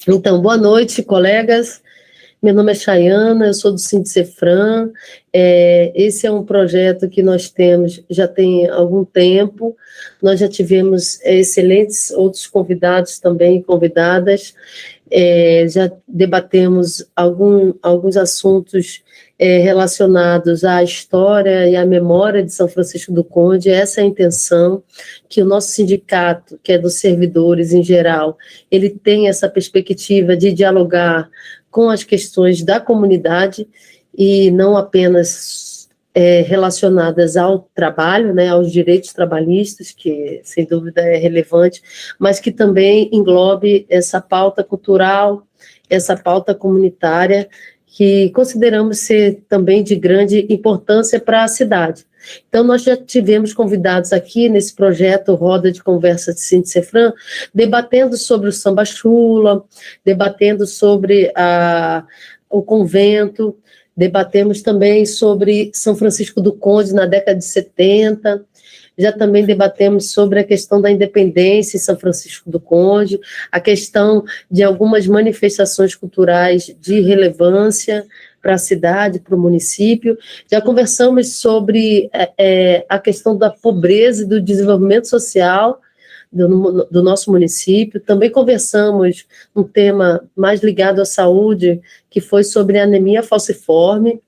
Então, boa noite, colegas. Meu nome é Chayana, eu sou do Sindicefran. Esse é um projeto que nós temos já tem algum tempo. Nós já tivemos excelentes outros convidados também, convidadas. Já debatemos alguns assuntos relacionados à história e à memória de São Francisco do Conde. Essa é a intenção, que o nosso sindicato, que é dos servidores em geral, ele tem essa perspectiva de dialogar com as questões da comunidade e não apenas relacionadas ao trabalho, né, aos direitos trabalhistas, que sem dúvida é relevante, mas que também englobe essa pauta cultural, essa pauta comunitária, que consideramos ser também de grande importância para a cidade. Então, nós já tivemos convidados aqui nesse projeto Roda de Conversa de Sindicefran, debatendo sobre o samba-chula, debatendo sobre o convento, debatemos também sobre São Francisco do Conde na década de 70, já também debatemos sobre a questão da independência em São Francisco do Conde, a questão de algumas manifestações culturais de relevância para a cidade, para o município. Já conversamos sobre a questão da pobreza e do desenvolvimento social do nosso município. Também conversamos um tema mais ligado à saúde, que foi sobre a anemia falciforme.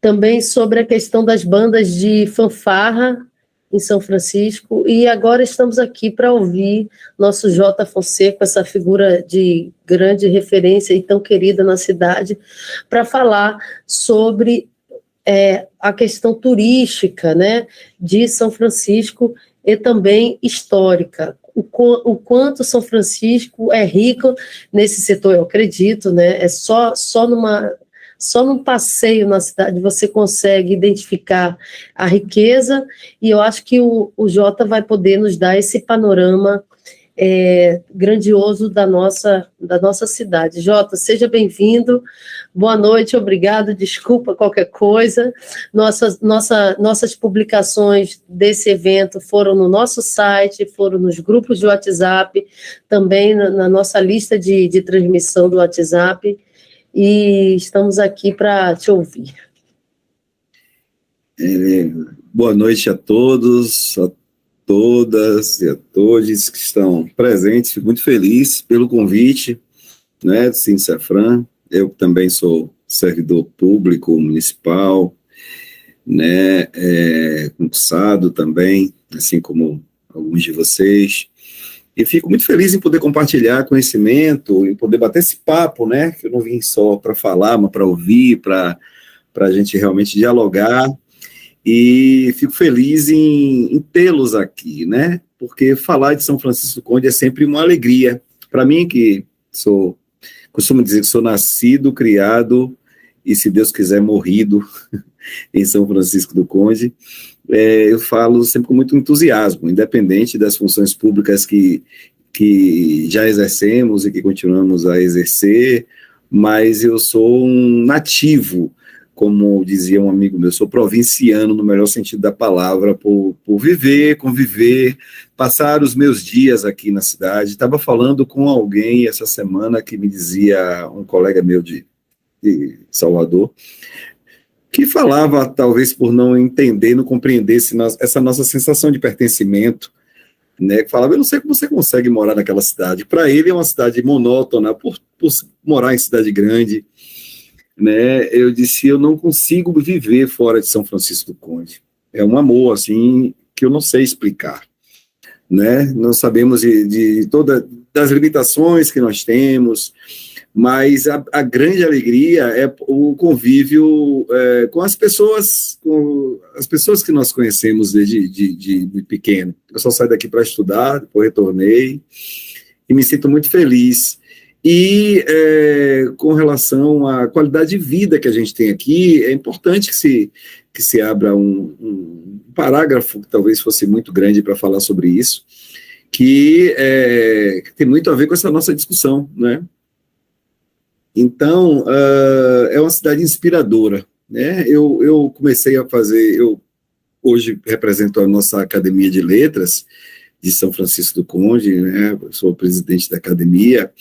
Também sobre a questão das bandas de fanfarra em São Francisco, e agora estamos aqui para ouvir nosso Jota Fonseca, essa figura de grande referência e tão querida na cidade, para falar sobre a questão turística, né, de São Francisco e também histórica. O quanto São Francisco é rico nesse setor, eu acredito, né, só num passeio na cidade você consegue identificar a riqueza, e eu acho que o Jota vai poder nos dar esse panorama grandioso da nossa cidade. Jota, seja bem-vindo, boa noite, obrigado, desculpa qualquer coisa. Nossas publicações desse evento foram no nosso site, foram nos grupos de WhatsApp, também na nossa lista de transmissão do WhatsApp, e estamos aqui para te ouvir. Boa noite a todos, a todas e a todos que estão presentes. Fico muito feliz pelo convite, né, do Sindicefran. Eu também sou servidor público municipal, né, concursado também, assim como alguns de vocês. E fico muito feliz em poder compartilhar conhecimento, em poder bater esse papo, né? Que eu não vim só para falar, mas para ouvir, para a gente realmente dialogar. E fico feliz em tê-los aqui, né? Porque falar de São Francisco do Conde é sempre uma alegria. Para mim, que costumo dizer que sou nascido, criado e, se Deus quiser, morrido em São Francisco do Conde, eu falo sempre com muito entusiasmo, independente das funções públicas que já exercemos e que continuamos a exercer, mas eu sou um nativo, como dizia um amigo meu, sou provinciano no melhor sentido da palavra, por viver, conviver, passar os meus dias aqui na cidade. Estava falando com alguém essa semana que me dizia, um colega meu de Salvador, que falava, talvez por não entender, não compreender essa nossa sensação de pertencimento, né, que falava, eu não sei como você consegue morar naquela cidade. Para ele é uma cidade monótona, por morar em cidade grande, né, eu disse, eu não consigo viver fora de São Francisco do Conde. É um amor, assim, que eu não sei explicar, né, nós sabemos de todas das limitações que nós temos, mas a grande alegria é o convívio com as pessoas que nós conhecemos desde muito pequeno. Eu só saí daqui para estudar, depois retornei, e me sinto muito feliz. E com relação à qualidade de vida que a gente tem aqui, é importante que se abra um parágrafo, que talvez fosse muito grande para falar sobre isso, que tem muito a ver com essa nossa discussão, né? Então, é uma cidade inspiradora, né? Eu comecei a fazer, eu hoje represento a nossa Academia de Letras, de São Francisco do Conde, né? Eu sou presidente da academia,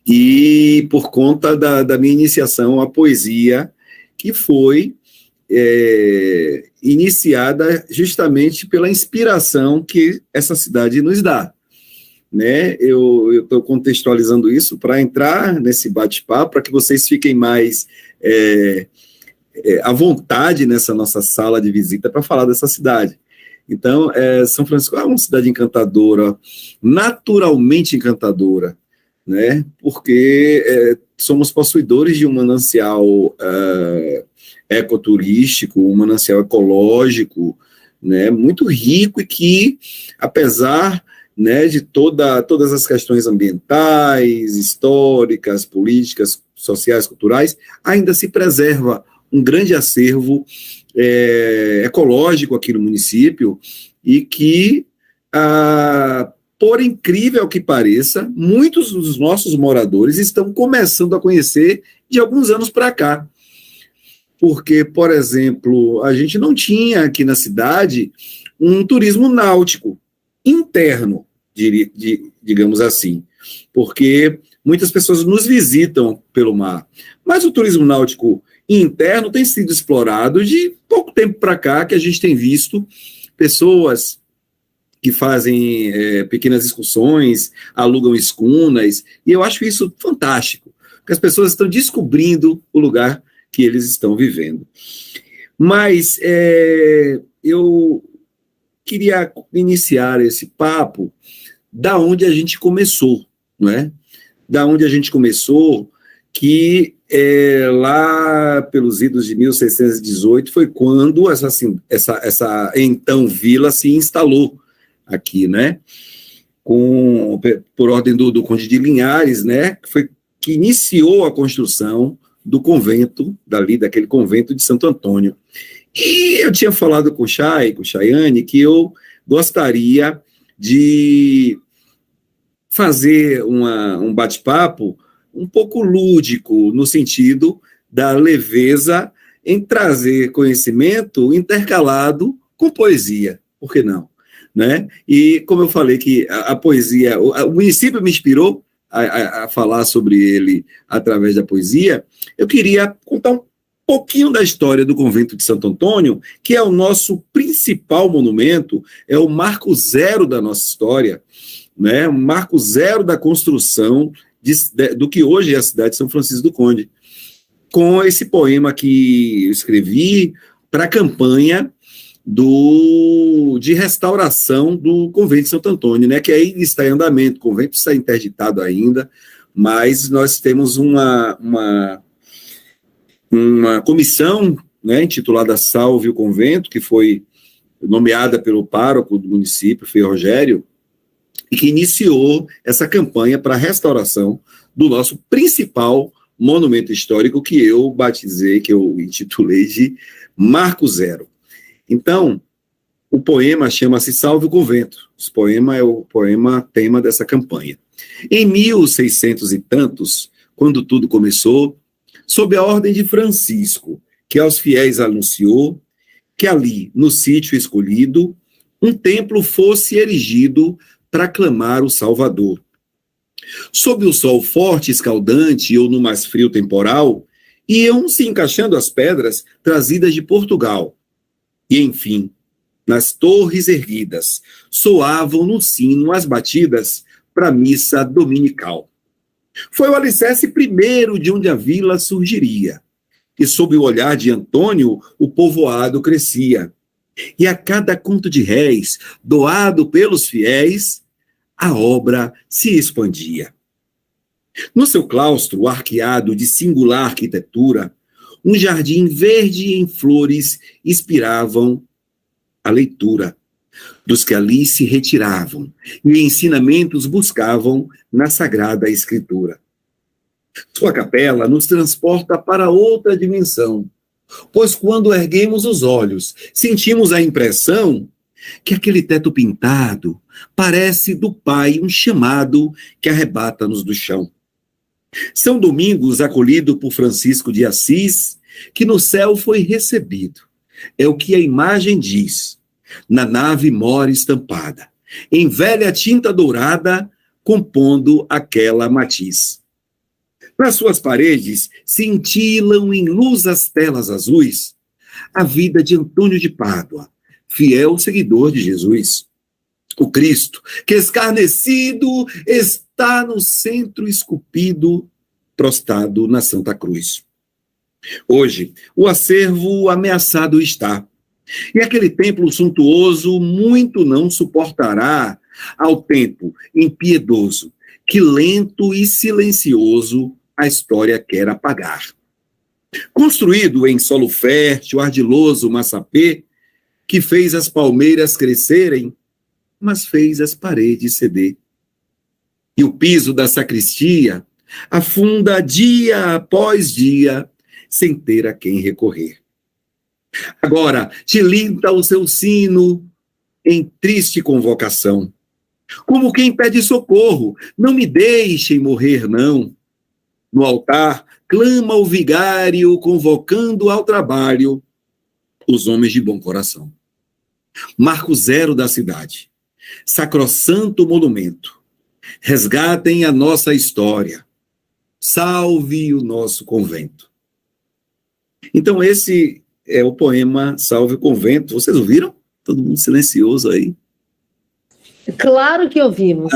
e por conta da minha iniciação à poesia, que foi iniciada justamente pela inspiração que essa cidade nos dá, né? Eu estou contextualizando isso para entrar nesse bate-papo, para que vocês fiquem mais à vontade nessa nossa sala de visita para falar dessa cidade. Então, São Francisco é uma cidade encantadora, naturalmente encantadora, né? Porque somos possuidores de um manancial ecoturístico, um manancial ecológico, né, muito rico, e que, apesar, né, de todas as questões ambientais, históricas, políticas, sociais, culturais, ainda se preserva um grande acervo ecológico aqui no município, e que, por incrível que pareça, muitos dos nossos moradores estão começando a conhecer de alguns anos para cá. Porque, por exemplo, a gente não tinha aqui na cidade um turismo náutico interno, digamos assim, porque muitas pessoas nos visitam pelo mar, mas o turismo náutico interno tem sido explorado de pouco tempo para cá, que a gente tem visto pessoas que fazem pequenas excursões, alugam escunas, e eu acho isso fantástico, porque as pessoas estão descobrindo o lugar que eles estão vivendo. Mas eu queria iniciar esse papo da onde a gente começou, não é? Da onde a gente começou, que lá pelos idos de 1618 foi quando essa então vila se instalou aqui, né? Por ordem do Conde de Linhares, né? Que iniciou a construção do convento, daquele convento de Santo Antônio. E eu tinha falado com o Chayane, que eu gostaria de fazer um bate-papo um pouco lúdico, no sentido da leveza em trazer conhecimento intercalado com poesia, por que não? Né? E como eu falei que a poesia, o município me inspirou a falar sobre ele através da poesia, eu queria contar um pouquinho da história do convento de Santo Antônio, que é o nosso principal monumento, é o marco zero da nossa história, né? O marco zero da construção do que hoje é a cidade de São Francisco do Conde, com esse poema que eu escrevi para a campanha de restauração do convento de Santo Antônio, né, que aí está em andamento, o convento está interditado ainda, mas nós temos uma comissão, né, intitulada Salve o Convento, que foi nomeada pelo pároco do município, Frei Rogério, e que iniciou essa campanha para a restauração do nosso principal monumento histórico, que eu batizei, que eu intitulei de Marco Zero. Então, o poema chama-se Salve o Convento. Esse poema é o poema tema dessa campanha. Em 1600 e tantos, quando tudo começou, sob a ordem de Francisco, que aos fiéis anunciou que ali, no sítio escolhido, um templo fosse erigido para aclamar o Salvador. Sob o sol forte e escaldante, ou no mais frio temporal, iam se encaixando as pedras trazidas de Portugal. E, enfim, nas torres erguidas, soavam no sino as batidas para a missa dominical. Foi o alicerce primeiro de onde a vila surgiria, e sob o olhar de Antônio, o povoado crescia. E a cada conto de réis, doado pelos fiéis, a obra se expandia. No seu claustro, arqueado de singular arquitetura, um jardim verde em flores inspiravam a leitura dos que ali se retiravam e ensinamentos buscavam na Sagrada Escritura. Sua capela nos transporta para outra dimensão, pois quando erguemos os olhos, sentimos a impressão que aquele teto pintado parece do Pai um chamado que arrebata-nos do chão. São Domingos, acolhido por Francisco de Assis, que no céu foi recebido. É o que a imagem diz. Na nave mora estampada, em velha tinta dourada, compondo aquela matiz. Nas suas paredes cintilam em luz as telas azuis a vida de Antônio de Pádua, fiel seguidor de Jesus. O Cristo, que escarnecido está no centro esculpido, prostrado na Santa Cruz. Hoje, o acervo ameaçado está, e aquele templo suntuoso muito não suportará ao tempo impiedoso, que lento e silencioso a história quer apagar. Construído em solo fértil, ardiloso massapê, que fez as palmeiras crescerem, mas fez as paredes ceder. E o piso da sacristia afunda dia após dia, sem ter a quem recorrer. Agora tilinta o seu sino em triste convocação, como quem pede socorro, não me deixem morrer, não. No altar clama o vigário, convocando ao trabalho os homens de bom coração. Marco zero da cidade, sacrossanto monumento, resgatem a nossa história, salve o nosso convento. Então esse é o poema Salve o Convento. Vocês ouviram? Todo mundo silencioso aí. Claro que ouvimos.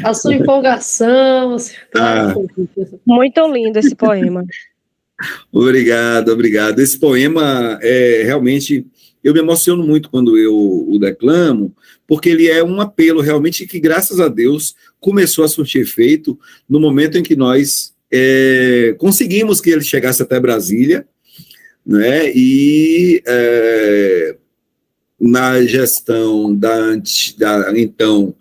A sua empolgação. Claro. Muito lindo esse poema. Obrigado, obrigado. Esse poema é realmente... Eu me emociono muito quando eu o declamo, porque ele é um apelo realmente que, graças a Deus, começou a surtir efeito no momento em que nós conseguimos que ele chegasse até Brasília, né? E na gestão da então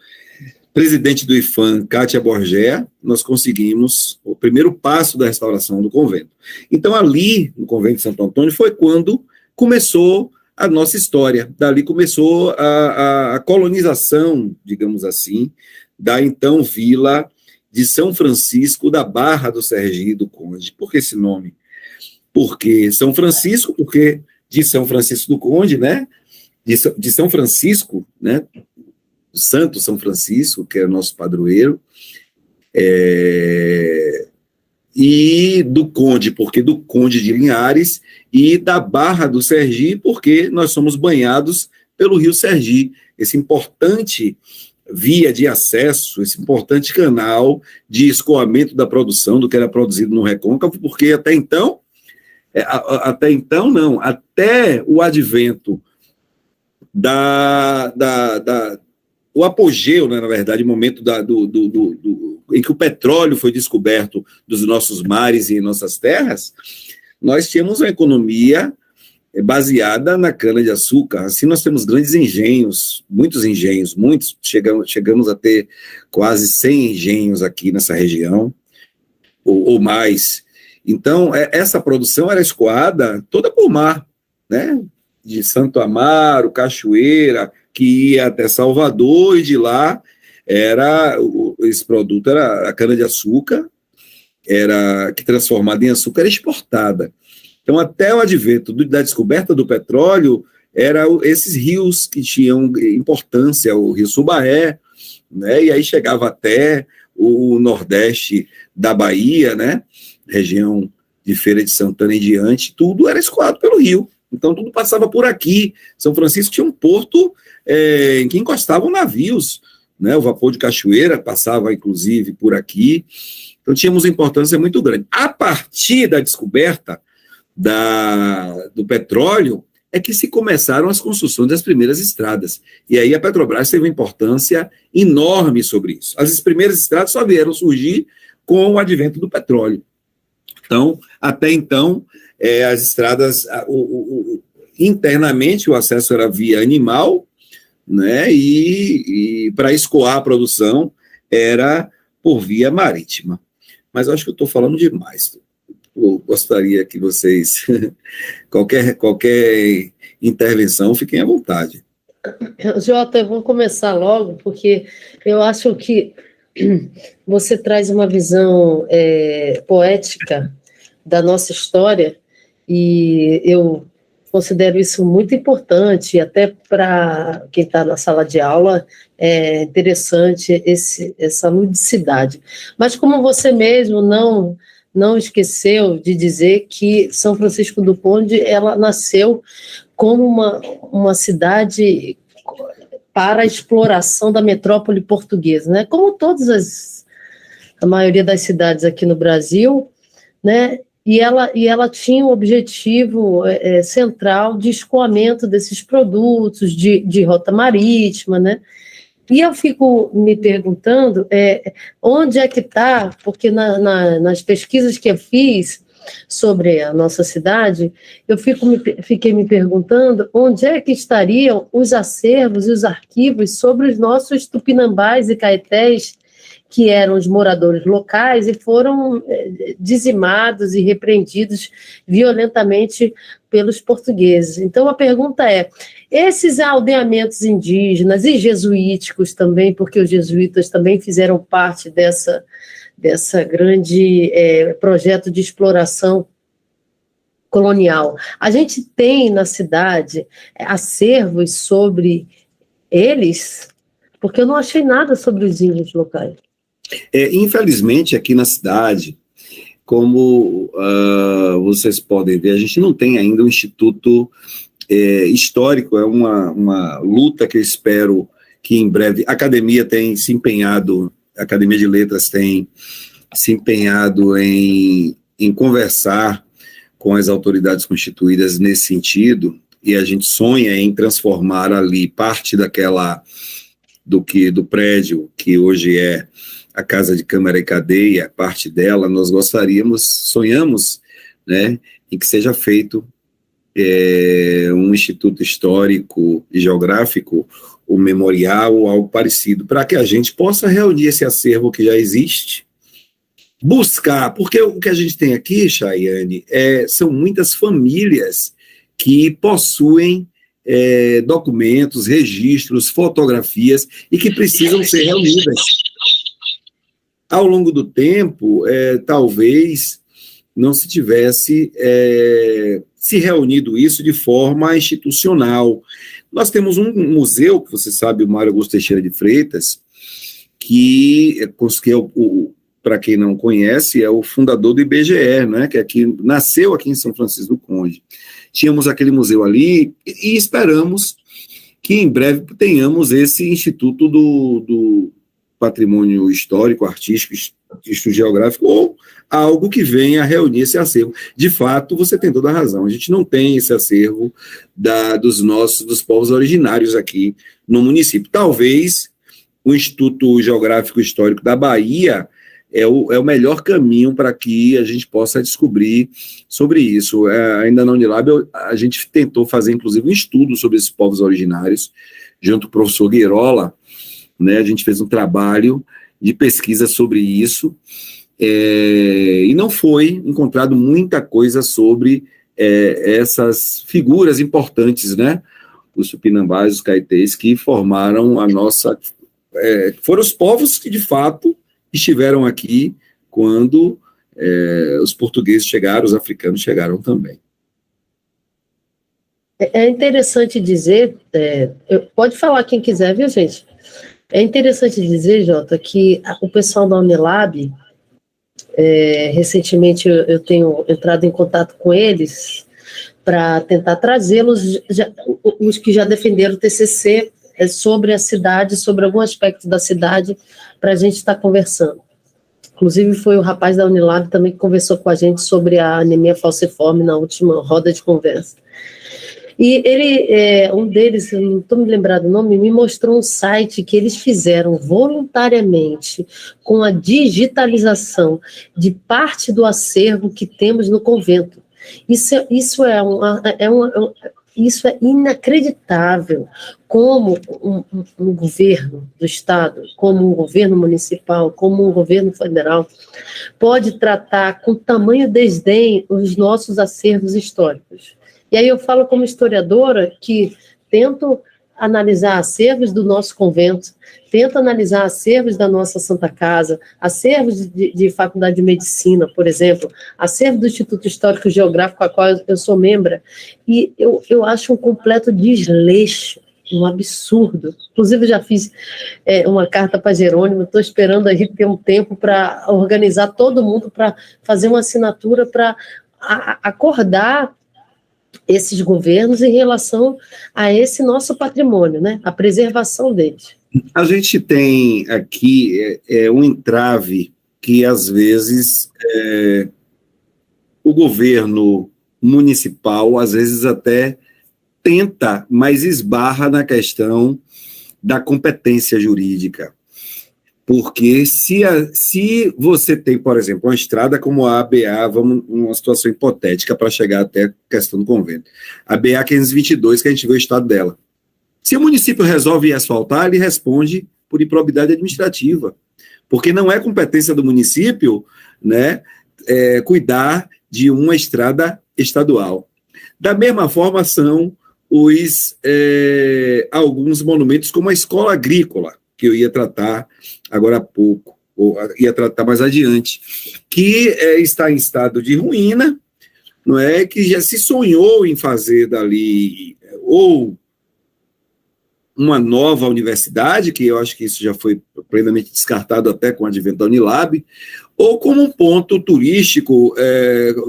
presidente do IPHAN, Cátia Borgé, nós conseguimos o primeiro passo da restauração do convento. Então, ali, no convento de Santo Antônio, foi quando começou a nossa história. Dali começou a colonização, digamos assim, da então vila de São Francisco da Barra do Sergi do Conde. Por que esse nome? Porque São Francisco, porque de São Francisco do Conde, né? De São Francisco, né? O Santo São Francisco, que é o nosso padroeiro, e do Conde, porque do Conde de Linhares, e da Barra do Sergi, porque nós somos banhados pelo Rio Sergi, esse importante via de acesso, esse importante canal de escoamento da produção, do que era produzido no Recôncavo, porque até o advento o apogeu, né, na verdade, o momento em que o petróleo foi descoberto dos nossos mares e em nossas terras, nós tínhamos uma economia baseada na cana-de-açúcar. Assim, nós temos grandes engenhos, muitos, chegamos a ter quase 100 engenhos aqui nessa região, ou mais. Então, essa produção era escoada toda por mar, né? De Santo Amaro, Cachoeira, que ia até Salvador, e de lá esse produto era a cana-de-açúcar, que transformada em açúcar era exportada. Então, até o advento da descoberta do petróleo, eram esses rios que tinham importância, o Rio Subaé, né, e aí chegava até o nordeste da Bahia, né, região de Feira de Santana em diante, tudo era escoado pelo rio. Então, tudo passava por aqui. São Francisco tinha um porto em que encostavam navios, né? O vapor de Cachoeira passava, inclusive, por aqui. Então, tínhamos uma importância muito grande. A partir da descoberta do petróleo, é que se começaram as construções das primeiras estradas. E aí a Petrobras teve uma importância enorme sobre isso. As primeiras estradas só vieram surgir com o advento do petróleo. Então, até então, as estradas, internamente, o acesso era via animal, né, e para escoar a produção era por via marítima. Mas eu acho que eu estou falando demais. Eu gostaria que vocês, qualquer intervenção, fiquem à vontade. Jota, eu vou começar logo, porque eu acho que você traz uma visão poética da nossa história, e eu considero isso muito importante, até para quem está na sala de aula, é interessante essa ludicidade. Mas como você mesmo não esqueceu de dizer que São Francisco do Conde, ela nasceu como uma cidade para a exploração da metrópole portuguesa, né? Como a maioria das cidades aqui no Brasil, né? E ela tinha o objetivo central de escoamento desses produtos, de rota marítima, né? E eu fico me perguntando onde é que está, porque nas pesquisas que eu fiz sobre a nossa cidade, eu fiquei me perguntando onde é que estariam os acervos e os arquivos sobre os nossos tupinambás e caetés, que eram os moradores locais e foram dizimados e repreendidos violentamente pelos portugueses. Então, a pergunta é, esses aldeamentos indígenas e jesuíticos também, porque os jesuítas também fizeram parte dessa grande projeto de exploração colonial. A gente tem na cidade acervos sobre eles, porque eu não achei nada sobre os índios locais. Infelizmente, aqui na cidade, como vocês podem ver, a gente não tem ainda um instituto histórico, é uma luta que eu espero que em breve a academia tem se empenhado, a Academia de Letras tem se empenhado em conversar com as autoridades constituídas nesse sentido, e a gente sonha em transformar ali parte do prédio que hoje é a Casa de Câmara e Cadeia, parte dela, nós sonhamos, né, em que seja feito um instituto histórico e geográfico, um memorial ou algo parecido, para que a gente possa reunir esse acervo que já existe, buscar, porque o que a gente tem aqui, Chayane, são muitas famílias que possuem documentos, registros, fotografias e que precisam ser reunidas. Ao longo do tempo, talvez não se tivesse se reunido isso de forma institucional. Nós temos um museu, que você sabe, o Mário Augusto Teixeira de Freitas, que para quem não conhece, é o fundador do IBGE, né, que nasceu aqui em São Francisco do Conde. Tínhamos aquele museu ali e esperamos que em breve tenhamos esse Instituto do Patrimônio Histórico, Artístico, Geográfico, ou algo que venha a reunir esse acervo. De fato, você tem toda a razão, a gente não tem esse acervo dos povos originários aqui no município. Talvez o Instituto Geográfico Histórico da Bahia é o melhor caminho para que a gente possa descobrir sobre isso. Ainda na Unilab, a gente tentou fazer, inclusive, um estudo sobre esses povos originários, junto com o professor Guirola, né, a gente fez um trabalho de pesquisa sobre isso, e não foi encontrado muita coisa sobre essas figuras importantes, né, os tupinambás, os caetés, que formaram a nossa... foram os povos que, de fato, estiveram aqui quando os portugueses chegaram, os africanos chegaram também. É interessante dizer, pode falar quem quiser, viu, gente? É interessante dizer, Jota, que o pessoal da Unilab, recentemente eu tenho entrado em contato com eles para tentar trazê-los, os que já defenderam o TCC sobre a cidade, sobre algum aspecto da cidade, para a gente estar conversando. Inclusive foi o rapaz da Unilab também que conversou com a gente sobre a anemia falciforme na última roda de conversa. E ele, um deles, eu não estou me lembrando do nome, me mostrou um site que eles fizeram voluntariamente com a digitalização de parte do acervo que temos no convento. Isso é inacreditável, como um governo do Estado, como um governo municipal, como um governo federal, pode tratar com tamanho desdém os nossos acervos históricos. E aí eu falo como historiadora que tento analisar acervos do nosso convento, tenta analisar acervos da nossa Santa Casa, acervos de Faculdade de Medicina, por exemplo, acervo do Instituto Histórico Geográfico, a qual eu sou membro, e eu acho um completo desleixo, um absurdo. Inclusive, eu já fiz uma carta para Jerônimo, estou esperando aí ter um tempo para organizar todo mundo, para fazer uma assinatura, para acordar esses governos em relação a esse nosso patrimônio, né? A preservação deles. A gente tem aqui um entrave que, às vezes, o governo municipal, às vezes até tenta, mas esbarra na questão da competência jurídica. Porque se você tem, por exemplo, uma estrada como a ABA, vamos numa situação hipotética para chegar até a questão do convênio, a ABA 522, que a gente vê o estado dela. Se o município resolve asfaltar, ele responde por improbidade administrativa, porque não é competência do município, né, cuidar de uma estrada estadual. Da mesma forma são alguns monumentos como a escola agrícola, que eu ia tratar agora há pouco, ou ia tratar mais adiante, que está em estado de ruína, não é? Que já se sonhou em fazer dali ou uma nova universidade, que eu acho que isso já foi plenamente descartado até com o advento da Unilab, ou como um ponto turístico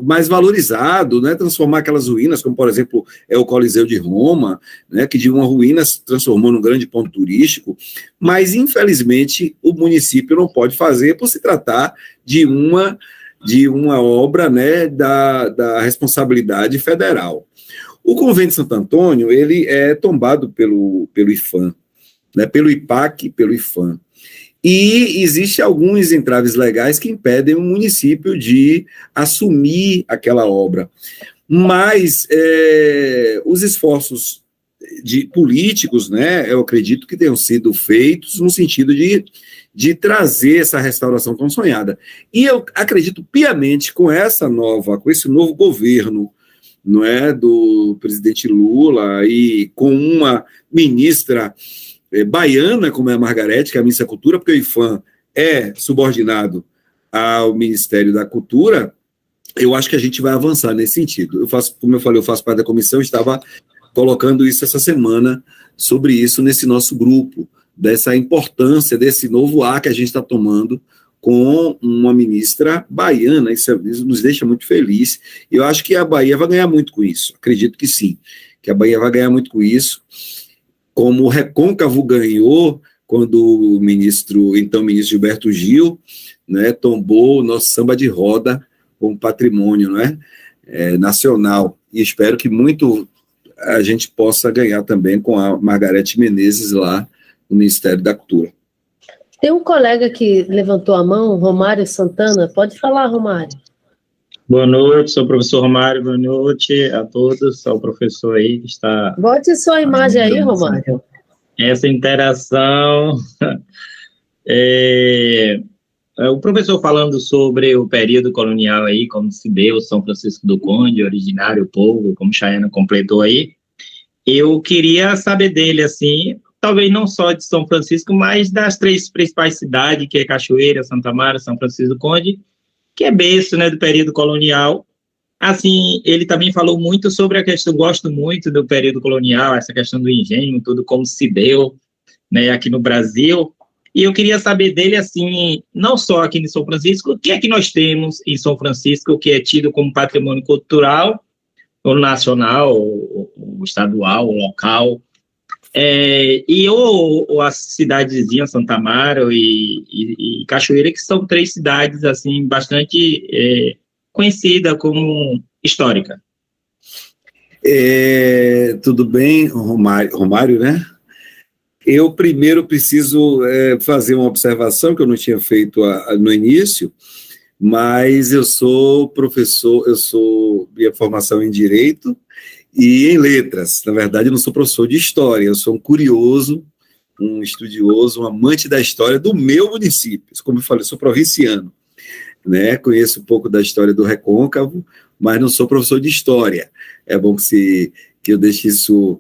mais valorizado, né, transformar aquelas ruínas, como, por exemplo, o Coliseu de Roma, né, que de uma ruína se transformou num grande ponto turístico, mas, infelizmente, o município não pode fazer por se tratar de uma obra, né, da responsabilidade federal. O Convento de Santo Antônio, ele é tombado pelo IPHAN, né, pelo IPAC, pelo IPHAN. E existem alguns entraves legais que impedem o município de assumir aquela obra. Mas os esforços políticos, né, eu acredito que tenham sido feitos no sentido de trazer essa restauração tão sonhada. E eu acredito piamente com esse novo governo, não é, do presidente Lula, e com uma ministra baiana, como é a Margarete, que é a ministra da Cultura, porque o IPHAN é subordinado ao Ministério da Cultura, eu acho que a gente vai avançar nesse sentido. Como eu falei, eu faço parte da comissão, estava colocando isso essa semana, sobre isso nesse nosso grupo, dessa importância desse novo ar que a gente está tomando com uma ministra baiana. Isso nos deixa muito feliz. Eu acho que a Bahia vai ganhar muito com isso, acredito que sim, que a Bahia vai ganhar muito com isso, como o Recôncavo ganhou quando o então ministro Gilberto Gil, né, tombou o nosso samba de roda como patrimônio, né, nacional, e espero que muito a gente possa ganhar também com a Margarete Menezes lá no Ministério da Cultura. Tem um colega que levantou a mão, Romário Santana. Pode falar, Romário. Boa noite, sou o professor Romário. Boa noite a todos, ao professor aí que está... Bote sua imagem aí, Romário. Essa interação. O professor falando sobre o período colonial aí, como se deu, São Francisco do Conde, originário povo, como Chayana completou aí. Eu queria saber dele, assim, talvez não só de São Francisco, mas das 3 principais cidades, que é Cachoeira, Santa Mara, São Francisco do Conde, que é berço, né, do período colonial. Assim, ele também falou muito sobre a questão, gosto muito do período colonial, essa questão do engenho, tudo como se deu, né, aqui no Brasil. E eu queria saber dele, assim, não só aqui em São Francisco, o que é que nós temos em São Francisco, que é tido como patrimônio cultural, ou nacional, ou estadual, ou local, ou a cidadezinha Santa Mara e Cachoeira, que são 3 cidades assim bastante conhecidas como histórica. Tudo bem, Romário, né? Eu primeiro preciso fazer uma observação que eu não tinha feito no início, mas eu sou professor, minha formação em Direito e em Letras. Na verdade, eu não sou professor de História, eu sou um curioso, um estudioso, um amante da história do meu município. Como eu falei, eu sou provinciano, né? Conheço um pouco da história do Recôncavo, mas não sou professor de História. É bom que eu deixe isso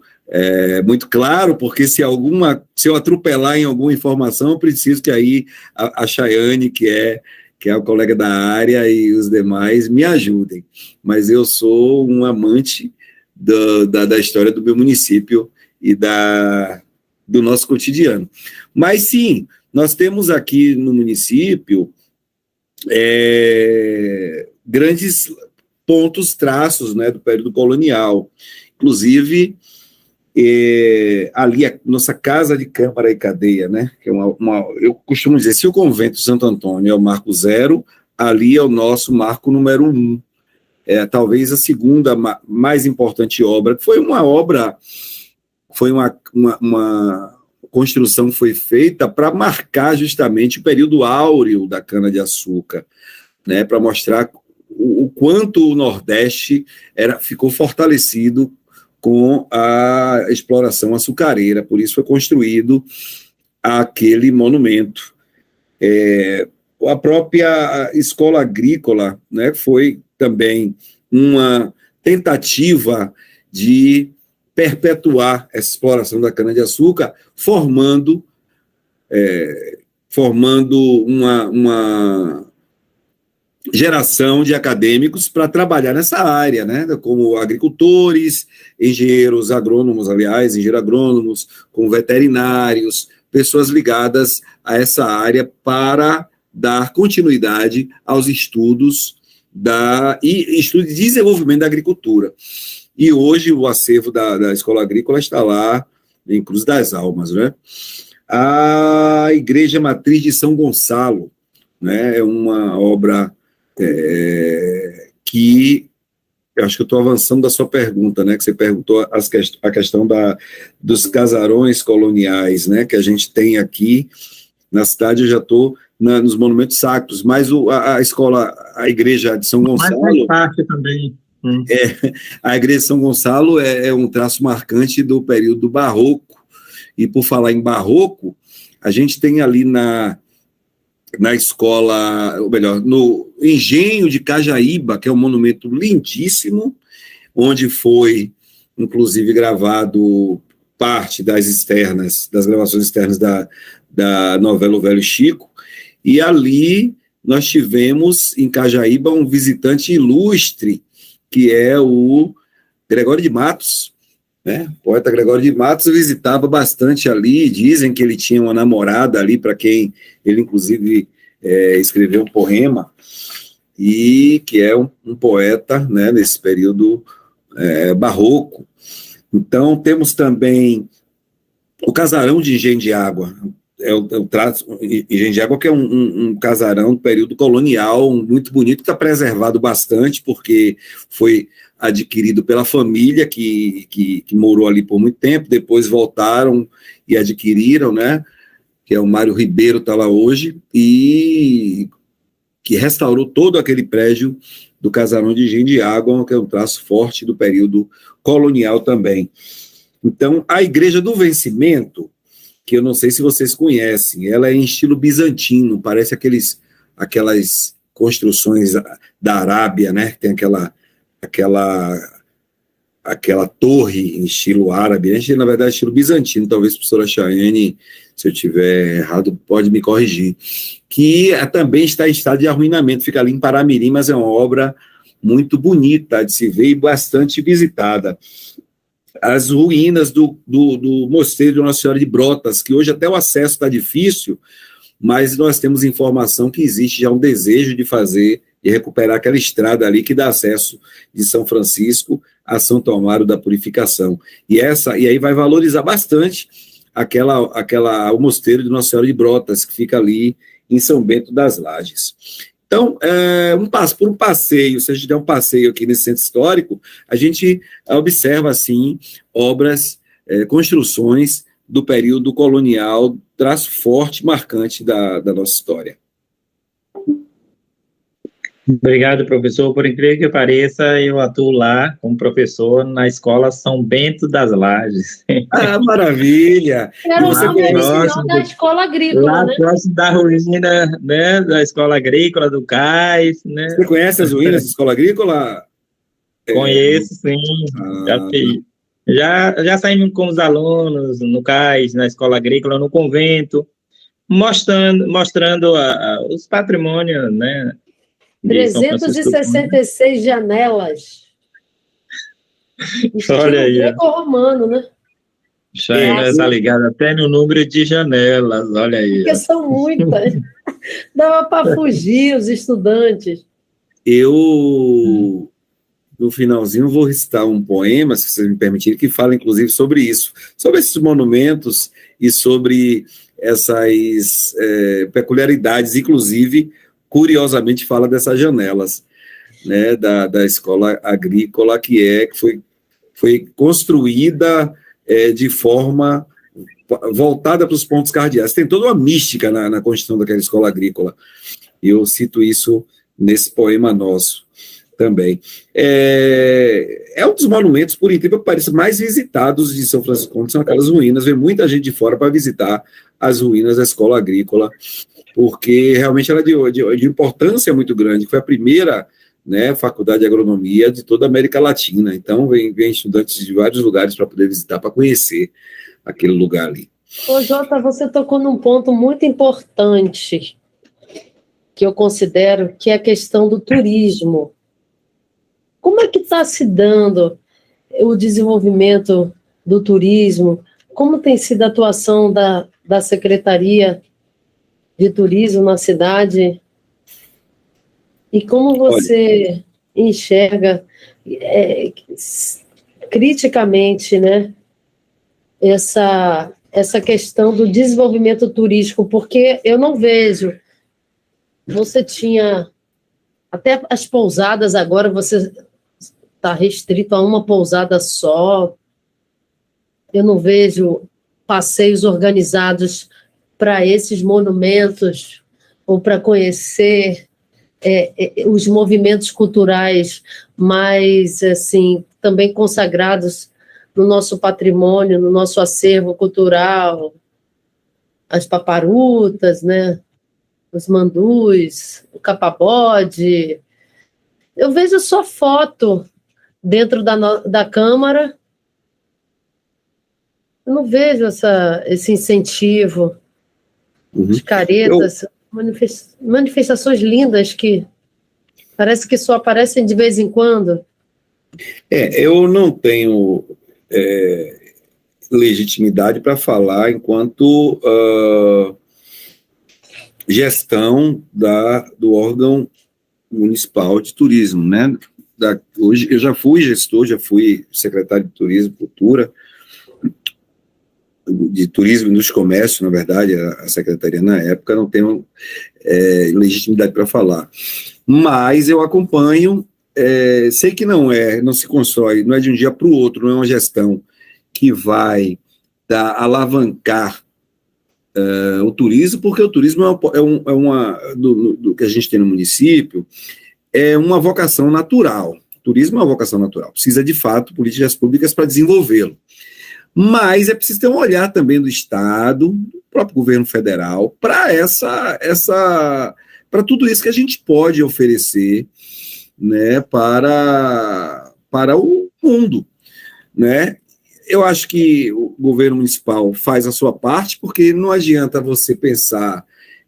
muito claro, porque se eu atropelar em alguma informação, eu preciso que aí a Chayane, que é a colega da área, e os demais me ajudem. Mas eu sou um amante da história do meu município e do nosso cotidiano. Mas sim, nós temos aqui no município grandes pontos, traços, né, do período colonial. Inclusive, ali a nossa casa de Câmara e Cadeia, né, que é eu costumo dizer, se o convento de Santo Antônio é o marco 0, ali é o nosso marco número 1. Talvez a segunda mais importante obra, que foi uma construção que foi feita para marcar justamente o período áureo da cana-de-açúcar, né, para mostrar o quanto o Nordeste ficou fortalecido com a exploração açucareira, por isso foi construído aquele monumento. A própria escola agrícola, né, foi também uma tentativa de perpetuar essa exploração da cana-de-açúcar, formando uma geração de acadêmicos para trabalhar nessa área, né, como agricultores, engenheiros agrônomos, engenheiros agrônomos, como veterinários, pessoas ligadas a essa área para dar continuidade aos estudos de desenvolvimento da agricultura. E hoje o acervo da Escola Agrícola está lá em Cruz das Almas, né? A Igreja Matriz de São Gonçalo, né, é uma obra que eu acho que eu estou avançando da sua pergunta, né, que você perguntou a questão dos casarões coloniais, né, que a gente tem aqui na cidade. Eu já estou nos monumentos sacros, mas a Igreja de São Gonçalo... Mas faz parte também. A Igreja de São Gonçalo é um traço marcante do período barroco, e por falar em barroco, a gente tem ali na escola, ou melhor, no Engenho de Cajaíba, que é um monumento lindíssimo, onde foi, inclusive, gravado parte das gravações externas da novela O Velho Chico, e ali nós tivemos, em Cajaíba, um visitante ilustre, que é o Gregório de Matos, né? O poeta Gregório de Matos visitava bastante ali, dizem que ele tinha uma namorada ali, para quem ele, inclusive, escreveu um poema, e que é um poeta, né, nesse período barroco. Então, temos também o casarão de Engenho de Água, Engenho de Água, que é um casarão do período colonial, muito bonito, que está preservado bastante, porque foi adquirido pela família que morou ali por muito tempo, depois voltaram e adquiriram, né, que é o Mário Ribeiro, está lá hoje, e que restaurou todo aquele prédio do casarão de Engenho de Água, que é um traço forte do período colonial também. Então, a Igreja do Vencimento, que eu não sei se vocês conhecem, ela é em estilo bizantino, parece aquelas construções da Arábia, né? Tem aquela torre em estilo árabe, na verdade, estilo bizantino. Talvez a professora Chayane, se eu estiver errado, pode me corrigir, que também está em estado de arruinamento, fica ali em Paramirim, mas é uma obra muito bonita de se ver e bastante visitada. As ruínas do mosteiro de Nossa Senhora de Brotas, que hoje até o acesso está difícil, mas nós temos informação que existe já um desejo de recuperar aquela estrada ali que dá acesso de São Francisco a Santo Amaro da Purificação. E aí vai valorizar bastante o mosteiro de Nossa Senhora de Brotas, que fica ali em São Bento das Lages. Então, por um passeio, se a gente der um passeio aqui nesse centro histórico, a gente observa, assim, obras, construções do período colonial, traço forte, marcante da nossa história. Obrigado, professor. Por incrível que pareça, eu atuo lá como professor na Escola São Bento das Lages. Ah, maravilha! Era o nome da Escola Agrícola, lá né? próximo da ruína, né, da Escola Agrícola, do Cais, né? Você conhece as ruínas da Escola Agrícola? Conheço, sim. Já fiz. Já saímos com os alunos no CAIS, na escola agrícola, no convento, mostrando os patrimônios, né, de São Francisco do Conde. 366 janelas. Olha aí. Greco-romano, né? Chayana está ligada até no número de janelas, olha aí. Porque são muitas. Dava para fugir os estudantes. Eu, no finalzinho, vou recitar um poema, se vocês me permitirem, que fala, inclusive, sobre isso, sobre esses monumentos e sobre essas peculiaridades, inclusive, curiosamente, fala dessas janelas, né, da escola agrícola, que foi construída de forma voltada para os pontos cardeais. Tem toda uma mística na construção daquela escola agrícola. E eu cito isso nesse poema nosso também. É um dos monumentos, por incrível que pareça, mais visitados de São Francisco do Conde, são aquelas ruínas. Vem muita gente de fora para visitar as ruínas da escola agrícola, porque realmente ela é de importância muito grande. Foi a primeira, né, faculdade de agronomia de toda a América Latina. Então, vem estudantes de vários lugares para poder visitar, para conhecer aquele lugar ali. Ô, Jota, você tocou num ponto muito importante, que eu considero que é a questão do turismo. Como é que está se dando o desenvolvimento do turismo? Como tem sido a atuação da Secretaria de Turismo na cidade? E como você enxerga criticamente, né, essa questão do desenvolvimento turístico? Porque eu não vejo. Você tinha até as pousadas, agora você está restrito a uma pousada só. Eu não vejo passeios organizados para esses monumentos ou para conhecer os movimentos culturais mais, assim, também consagrados no nosso patrimônio, no nosso acervo cultural, as paparutas, né? Os mandus, o capabode. Eu vejo só foto dentro da Câmara. Eu não vejo esse incentivo de caretas, manifestações lindas que parece que só aparecem de vez em quando. Eu não tenho legitimidade para falar enquanto gestão do órgão municipal de turismo, né? Hoje eu já fui gestor, já fui secretário de Turismo e Cultura, de Turismo e dos Comércios, na verdade, a secretaria na época, não tenho legitimidade para falar. Mas eu acompanho, sei que não se constrói, não é de um dia para o outro, não é uma gestão que vai alavancar o turismo, porque o turismo do que a gente tem no município, é uma vocação natural. O turismo é uma vocação natural, precisa de fato políticas públicas para desenvolvê-lo. Mas é preciso ter um olhar também do Estado, do próprio governo federal, para para tudo isso que a gente pode oferecer, né, para o mundo, né? Eu acho que o governo municipal faz a sua parte, porque não adianta você pensar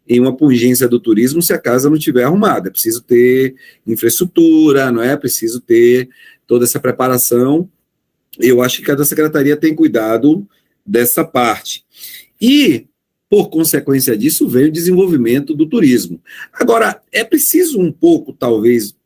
em uma pungência do turismo se a casa não estiver arrumada. É preciso ter infraestrutura, não é? É preciso ter toda essa preparação. Eu acho que cada secretaria tem cuidado dessa parte. E, por consequência disso, veio o desenvolvimento do turismo. Agora, é preciso um pouco, talvez,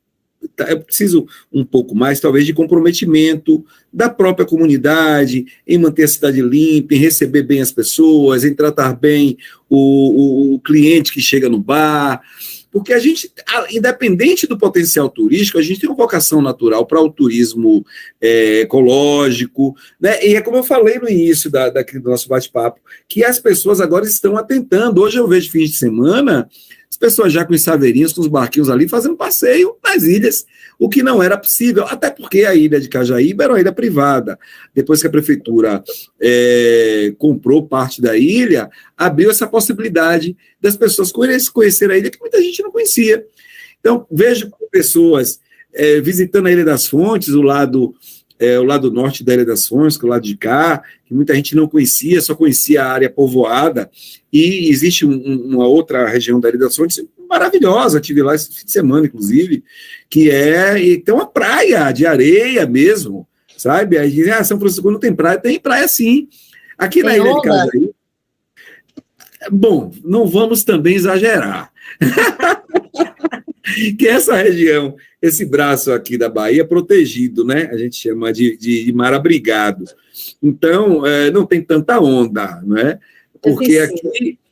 mais, talvez, de comprometimento da própria comunidade, em manter a cidade limpa, em receber bem as pessoas, em tratar bem o cliente que chega no bar, porque a gente, independente do potencial turístico, a gente tem uma vocação natural para o turismo ecológico, né? E é como eu falei no início do nosso bate-papo, que as pessoas agora estão atentando. Hoje eu vejo fins de semana as pessoas já com os saveirinhos, com os barquinhos ali, fazendo passeio nas ilhas, o que não era possível, até porque a ilha de Cajaíba era uma ilha privada. Depois que a prefeitura comprou parte da ilha, abriu essa possibilidade das pessoas conhecerem a ilha, que muita gente não conhecia. Então, vejo pessoas visitando a Ilha das Fontes, o lado o lado norte da Ilha das Fontes, que é o lado de cá, que muita gente não conhecia, só conhecia a área povoada, e existe uma outra região da Ilha das Fontes maravilhosa, estive lá esse fim de semana, inclusive, que tem uma praia de areia mesmo, sabe? Aí dizem, São Francisco não tem praia. Tem praia sim. Aqui na Ilha de Cajaí, bom, não vamos também exagerar. Que essa região, esse braço aqui da Bahia é protegido, né? A gente chama de mar abrigado. Então, não tem tanta onda, não é? Porque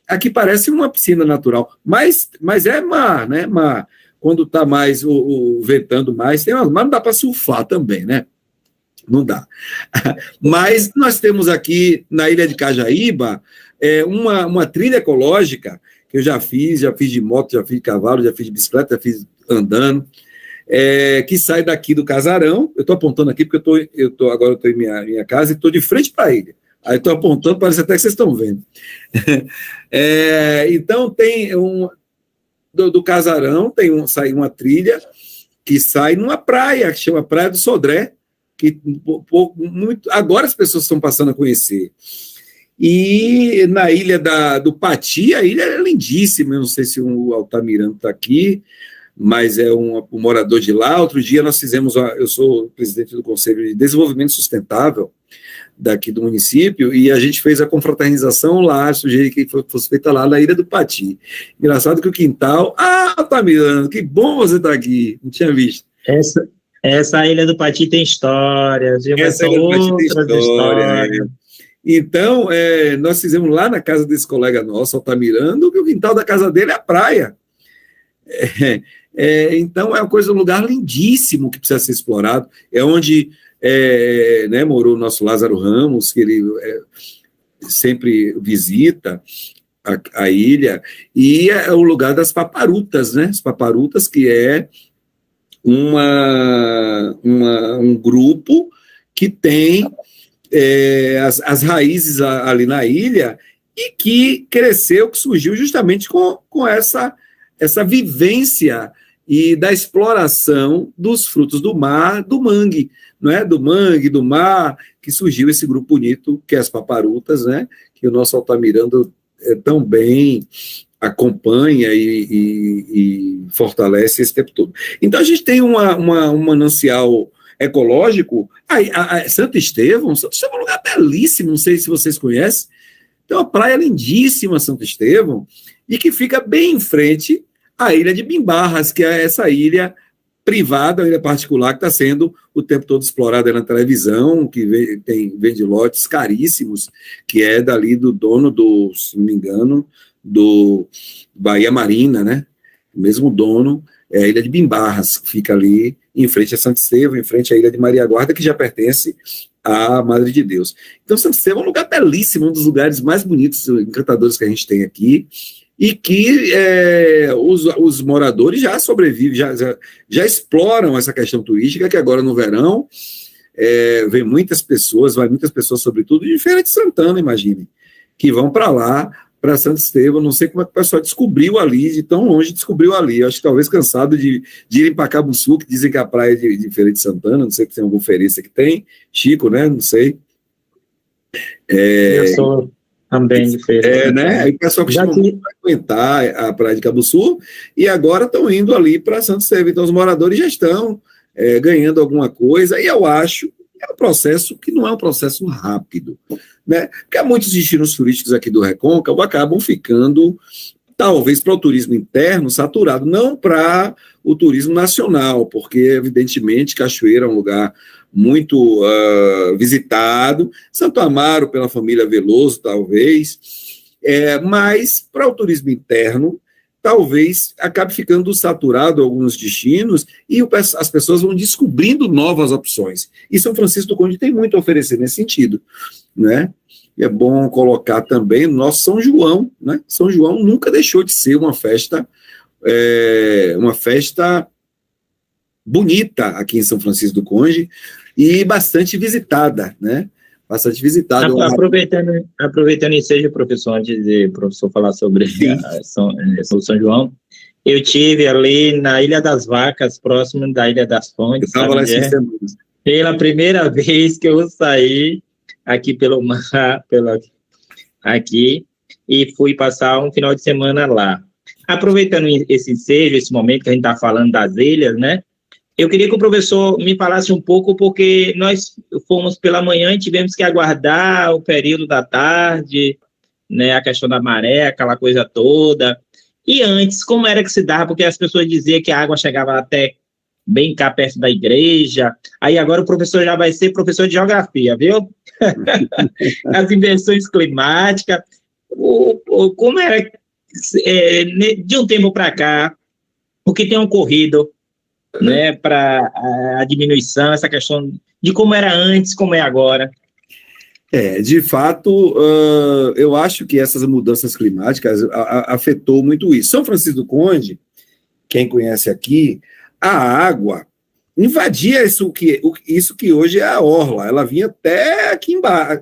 aqui parece uma piscina natural, mas é mar, né? Mar. Quando está mais ventando mais, mas não dá para surfar também, né? Não dá. Mas nós temos aqui na Ilha de Cajaíba uma trilha ecológica que eu já fiz de moto, já fiz de cavalo, já fiz de bicicleta, já fiz andando, que sai daqui do casarão. Eu estou apontando aqui porque agora eu estou em minha casa e estou de frente para a ilha. Aí estou apontando, parece até que vocês estão vendo. Então tem do casarão sai uma trilha que sai numa praia que chama Praia do Sodré, que agora as pessoas estão passando a conhecer. E na ilha do Pati, a ilha é lindíssima, eu não sei se o Altamirano está aqui, mas é um morador de lá. Outro dia nós fizemos, eu sou presidente do Conselho de Desenvolvimento Sustentável daqui do município, e a gente fez a confraternização lá, sugeri que fosse feita lá na Ilha do Pati. Engraçado que o quintal... Altamirano, que bom você estar aqui, não tinha visto. Essa Ilha do Pati tem histórias, essa Ilha do Pati tem história. Então, nós fizemos lá na casa desse colega nosso, Altamirano, que o quintal da casa dele é a praia. Então, é um lugar lindíssimo que precisa ser explorado. É onde morou o nosso Lázaro Ramos, que ele sempre visita a ilha, e é o lugar das paparutas, né? As paparutas, que é um grupo que tem as raízes ali na ilha e que cresceu, que surgiu justamente com essa vivência e da exploração dos frutos do mar, do mangue, não é? Do mangue, do mar, que surgiu esse grupo bonito, que é as paparutas, né? Que o nosso Altamirano tão bem acompanha e fortalece esse tempo todo. Então, a gente tem um manancial ecológico. Santo Estevão é um lugar belíssimo, não sei se vocês conhecem. Tem uma praia lindíssima, Santo Estevão, e que fica bem em frente à ilha de Bimbarras, que é essa ilha privada, a ilha particular, que está sendo o tempo todo explorada na televisão, que vende lotes caríssimos, que é dali do dono se não me engano, do Bahia Marina, né? O mesmo dono, é a ilha de Bimbarras, que fica ali em frente a Santo Estevão, em frente à ilha de Maria Guarda, que já pertence à Madre de Deus. Então, Santo Estevão é um lugar belíssimo, um dos lugares mais bonitos, encantadores que a gente tem aqui, e que os moradores já sobrevivem, já exploram essa questão turística, que agora no verão vai muitas pessoas, sobretudo de Feira de Santana, imagine, que vão para lá, para Santo Estevão. Não sei como é que o pessoal descobriu ali, de tão longe descobriu ali. Eu acho que talvez cansado de irem para Cabuçu, que dizem que a praia é de Feira de Santana, não sei se tem alguma referência que tem, Chico, né? Não sei. Eu sou também de Feira. Né? Aí o pessoal costuma frequentar a praia de Cabuçu e agora estão indo ali para Santo Estevão. Então, os moradores já estão ganhando alguma coisa, e eu acho que é um processo que não é um processo rápido, né? Porque muitos destinos turísticos aqui do Recôncavo acabam ficando, talvez para o turismo interno, saturado, não para o turismo nacional, porque, evidentemente, Cachoeira é um lugar muito visitado, Santo Amaro pela família Veloso, talvez, mas para o turismo interno, talvez acabe ficando saturado alguns destinos e as pessoas vão descobrindo novas opções. E São Francisco do Conde tem muito a oferecer nesse sentido, né? E é bom colocar também o nosso São João, né? São João nunca deixou de ser uma festa bonita aqui em São Francisco do Conde e bastante visitada, né? Bastante visitada. Aproveitando o ensejo, professor, antes de o professor falar sobre São João, eu tive ali na Ilha das Vacas, próximo da Ilha das Fontes. Eu estava lá essas semanas. Pela primeira vez que eu saí aqui pelo mar, aqui, e fui passar um final de semana lá. Aproveitando esse ensejo, esse momento que a gente está falando das ilhas, né? Eu queria que o professor me falasse um pouco, porque nós fomos pela manhã e tivemos que aguardar o período da tarde, né, a questão da maré, aquela coisa toda. E antes, como era que se dava? Porque as pessoas diziam que a água chegava até bem cá perto da igreja. Aí agora o professor já vai ser professor de geografia, viu? As inversões climáticas. Como era, de um tempo para cá, o que tem ocorrido, né, para a diminuição, essa questão de como era antes, como é agora. De fato, eu acho que essas mudanças climáticas afetou muito isso. São Francisco do Conde, quem conhece aqui, a água invadia isso que hoje é a orla, ela vinha até aqui embaixo.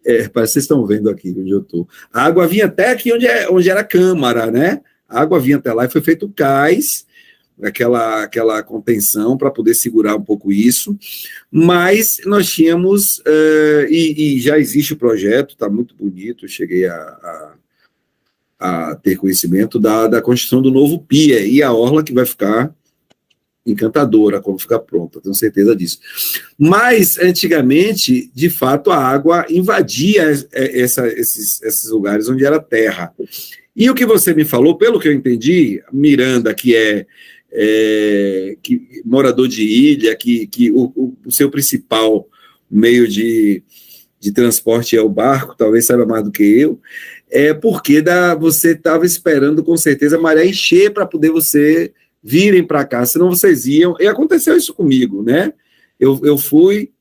Parece que vocês estão vendo aqui onde eu estou. A água vinha até aqui onde era a Câmara, né? A água vinha até lá e foi feito cais, aquela contenção para poder segurar um pouco isso, mas nós tínhamos, e já existe o projeto, está muito bonito, eu cheguei a ter conhecimento da construção do novo PIA, e a orla que vai ficar encantadora quando ficar pronta, tenho certeza disso. Mas, antigamente, de fato, a água invadia esses lugares onde era terra. E o que você me falou, pelo que eu entendi, Miranda, que morador de ilha, que o seu principal meio de transporte é o barco, talvez saiba mais do que eu, porque você estava esperando com certeza a maré encher para poder você virem para cá, senão vocês iam, e aconteceu isso comigo, né? Eu fui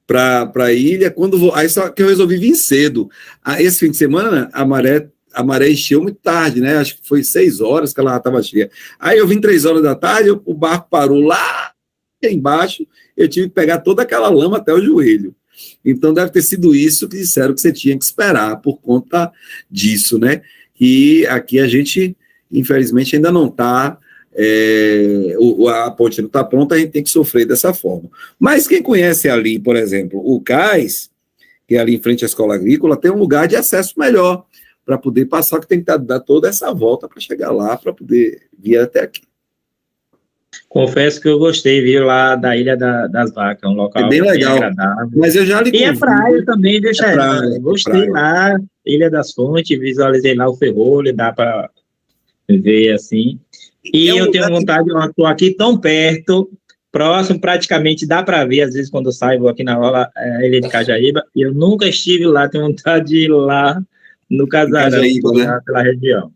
para a ilha, aí só que eu resolvi vir cedo. Esse fim de semana, a maré encheu muito tarde, né? Acho que foi 6 horas que ela estava cheia. Aí eu vim 3 horas da tarde, o barco parou lá embaixo, eu tive que pegar toda aquela lama até o joelho. Então deve ter sido isso que disseram que você tinha que esperar por conta disso, né? E aqui a gente, infelizmente, ainda não está, a ponte não está pronta, a gente tem que sofrer dessa forma. Mas quem conhece ali, por exemplo, o cais, que é ali em frente à escola agrícola, tem um lugar de acesso melhor para poder passar, que tem que dar toda essa volta para chegar lá, para poder vir até aqui. Confesso que eu gostei, viu, lá da Ilha das Vacas, um local bem legal, agradável. Mas eu já lhe convido. E a praia também, deixa eu gostei lá, Ilha das Fontes, visualizei lá o Ferrolho, dá para ver assim. E eu tenho vontade, eu estou aqui tão perto, próximo, praticamente dá para ver, às vezes quando eu saio, vou aqui na Rola, Ilha de Cajaíba, e eu nunca estive lá, tenho vontade de ir lá no Casarão, né? Pela região.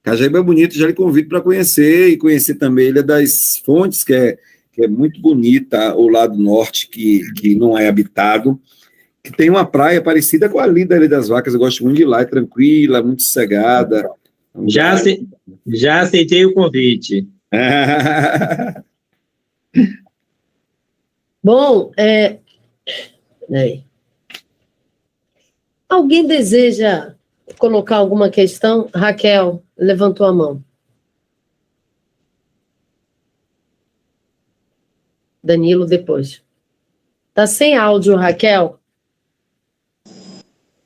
Cajaíba é bonito, já lhe convido para conhecer, e conhecer também a Ilha das Fontes, que é muito bonita, o lado norte, que não é habitado, que tem uma praia parecida com a ali da Ilha das Vacas, eu gosto muito de ir lá, é tranquila, muito sossegada. Já aceitei o convite. Bom, alguém deseja colocar alguma questão? Raquel levantou a mão. Danilo depois. Tá sem áudio, Raquel?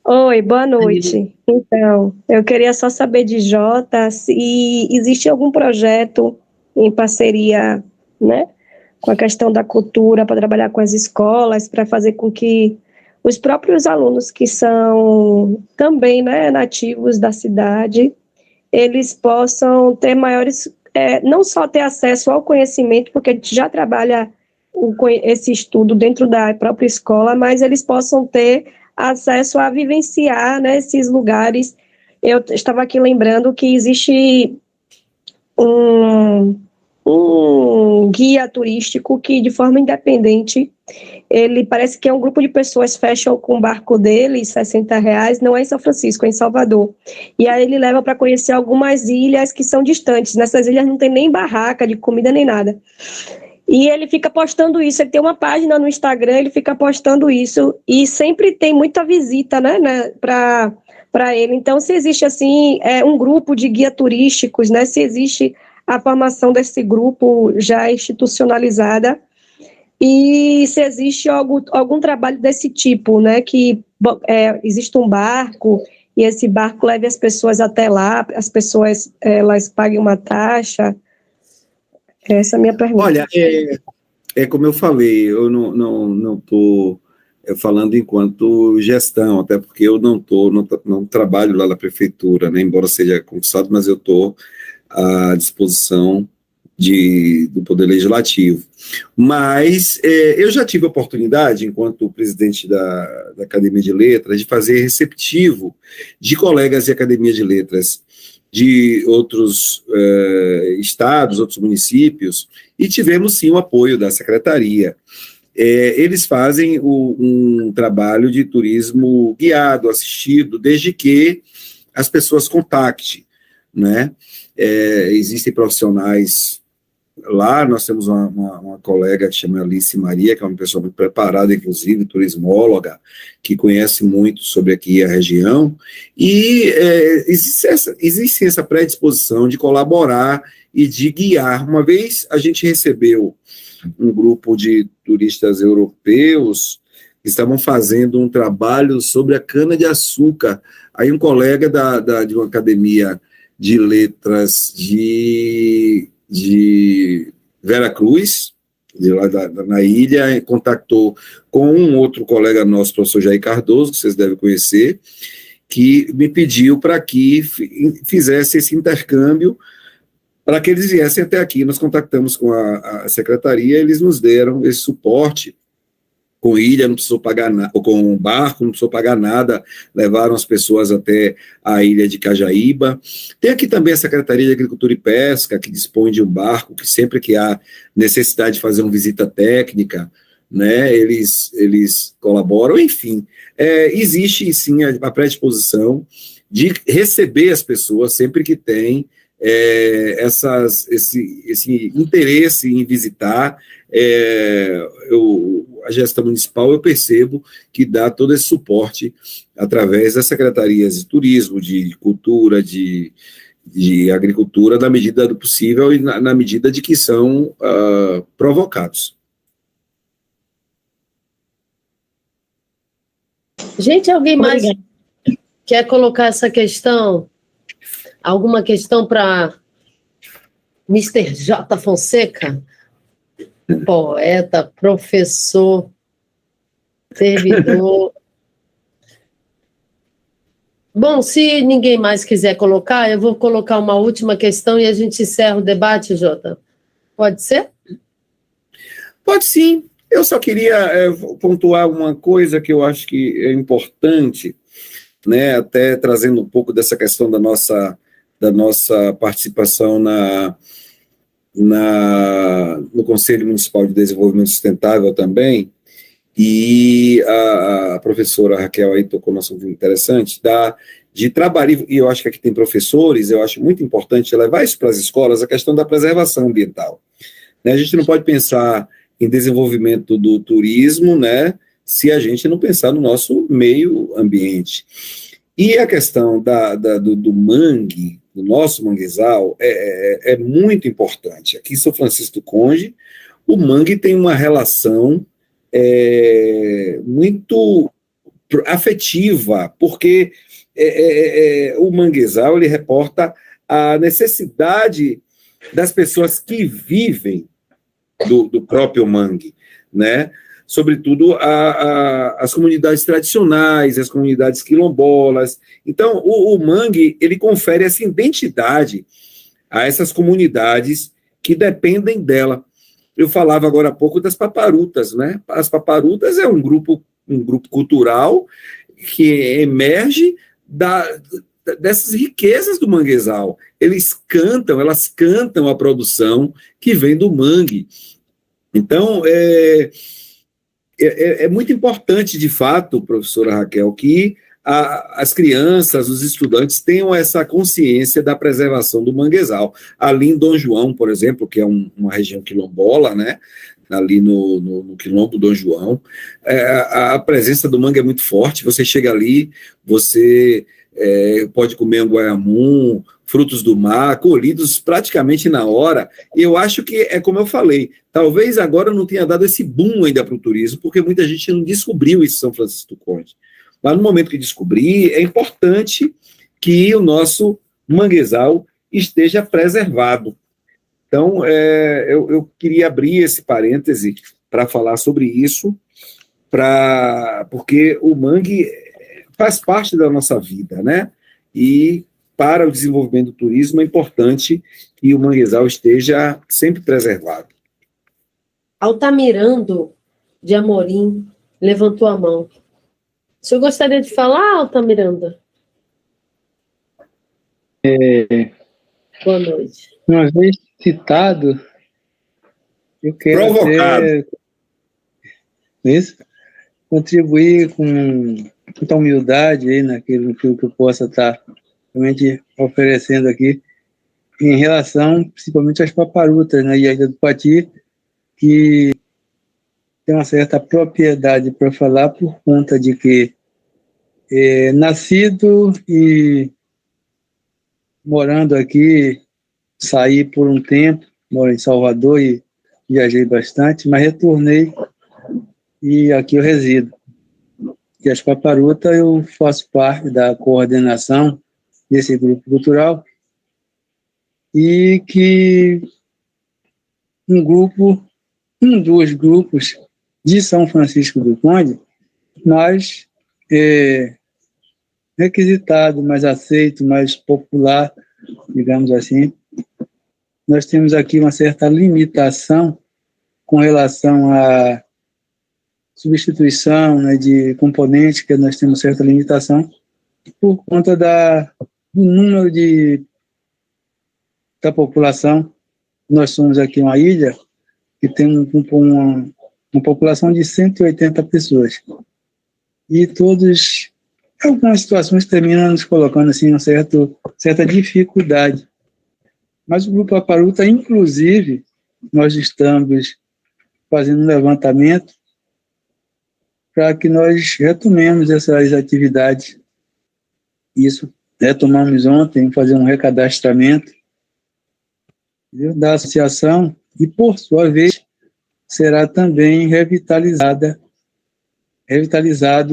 Oi, boa noite. Então, eu queria só saber de Jota se existe algum projeto em parceria, né, com a questão da cultura, para trabalhar com as escolas, para fazer com que os próprios alunos que são também, né, nativos da cidade, eles possam ter maiores, não só ter acesso ao conhecimento, porque a gente já trabalha esse estudo dentro da própria escola, mas eles possam ter acesso a vivenciar, né, esses lugares. Eu estava aqui lembrando que existe um guia turístico que, de forma independente, ele parece que é um grupo de pessoas fecham com o barco dele, R$60, não é em São Francisco, é em Salvador. E aí ele leva para conhecer algumas ilhas que são distantes. Nessas ilhas não tem nem barraca de comida nem nada. E ele fica postando isso, ele tem uma página no Instagram, ele fica postando isso, e sempre tem muita visita, né para ele. Então, se existe, assim, um grupo de guia turísticos, né, se existe a formação desse grupo já institucionalizada, e se existe algum trabalho desse tipo, né, que existe um barco e esse barco leve as pessoas até lá, as pessoas elas paguem uma taxa. Essa é a minha pergunta. Olha, como eu falei, eu não estou falando enquanto gestão, até porque eu não trabalho lá na prefeitura, né, embora seja concursado, mas eu estou à disposição do Poder Legislativo. Mas eu já tive a oportunidade, enquanto presidente da Academia de Letras, de fazer receptivo de colegas de Academia de Letras de outros estados, outros municípios, e tivemos, sim, o apoio da Secretaria. Eles fazem um trabalho de turismo guiado, assistido, desde que as pessoas contactem, né? Existem profissionais lá, nós temos uma colega que chama Alice Maria, que é uma pessoa muito preparada, inclusive, turismóloga, que conhece muito sobre aqui a região, e existe essa predisposição de colaborar e de guiar. Uma vez a gente recebeu um grupo de turistas europeus que estavam fazendo um trabalho sobre a cana-de-açúcar. Aí um colega de uma academia de letras de Veracruz, de lá na ilha, contactou com um outro colega nosso, o professor Jair Cardoso, que vocês devem conhecer, que me pediu para que fizesse esse intercâmbio, para que eles viessem até aqui. Nós contactamos com a secretaria, eles nos deram esse suporte. Com ilha não precisou pagar nada, com barco não precisou pagar nada, levaram as pessoas até a ilha de Cajaíba. Tem aqui também a Secretaria de Agricultura e Pesca, que dispõe de um barco, que sempre que há necessidade de fazer uma visita técnica, né, eles colaboram, enfim. Existe, sim, a predisposição de receber as pessoas sempre que tem esse interesse em visitar. A gestão municipal, eu percebo que dá todo esse suporte através das secretarias de turismo, de cultura, de agricultura, na medida do possível e na medida de que são provocados. Gente, alguém mais quer colocar essa questão? Alguma questão para Mr. J. Fonseca? Poeta, professor, servidor. Bom, se ninguém mais quiser colocar, eu vou colocar uma última questão e a gente encerra o debate, Jota. Pode ser? Pode sim. Eu só queria pontuar uma coisa que eu acho que é importante, né, até trazendo um pouco dessa questão da nossa participação no Conselho Municipal de Desenvolvimento Sustentável também, e a professora Raquel aí tocou num assunto interessante, de trabalhar, e eu acho que aqui tem professores, eu acho muito importante levar isso para as escolas, a questão da preservação ambiental. Né, a gente não pode pensar em desenvolvimento do turismo, né, se a gente não pensar no nosso meio ambiente. E a questão do mangue, do nosso manguezal, é muito importante. Aqui em São Francisco do Conde, o mangue tem uma relação muito afetiva, porque o manguezal ele reporta a necessidade das pessoas que vivem do próprio mangue, né? Sobretudo as comunidades tradicionais, as comunidades quilombolas. Então, o mangue, ele confere essa identidade a essas comunidades que dependem dela. Eu falava agora há pouco das paparutas, né? As paparutas é um grupo cultural que emerge dessas riquezas do manguezal. Elas cantam a produção que vem do mangue. Então, é muito importante, de fato, professora Raquel, que as crianças, os estudantes tenham essa consciência da preservação do manguezal. Ali em Dom João, por exemplo, que é uma região quilombola, né? Ali no quilombo Dom João, a presença do mangue é muito forte. Você chega ali, você pode comer um guaiamum, frutos do mar, colhidos praticamente na hora. E eu acho que é como eu falei, talvez agora não tenha dado esse boom ainda para o turismo, porque muita gente não descobriu esse São Francisco do Conde. Mas no momento que descobrir, é importante que o nosso manguezal esteja preservado. Então, eu queria abrir esse parêntese para falar sobre isso, porque o mangue faz parte da nossa vida, né? E para o desenvolvimento do turismo é importante que o manguezal esteja sempre preservado. Altamirando de Amorim levantou a mão. O senhor gostaria de falar, Altamiranda? Boa noite. Uma vez citado, eu quero Provocado. Contribuir com muita humildade aí naquilo que eu possa estar realmente oferecendo aqui em relação principalmente às paparutas, né, e a Ilha do Pati, que tem uma certa propriedade para falar por conta de que nascido e morando aqui, saí por um tempo, moro em Salvador e viajei bastante, mas retornei e aqui eu resido. E as paparutas, eu faço parte da coordenação desse grupo cultural e que dos grupos de São Francisco do Conde, mais requisitado, mais aceito, mais popular, digamos assim. Nós temos aqui uma certa limitação com relação à substituição, né, de componentes, que nós temos certa limitação por conta do número da população. Nós somos aqui uma ilha que tem uma população de 180 pessoas. E algumas situações terminam nos colocando assim, uma certa dificuldade. Mas o Grupo Paparuta, inclusive, nós estamos fazendo um levantamento para que nós retomemos essas atividades. Isso retomamos ontem, fazer um recadastramento da associação e, por sua vez, será também revitalizado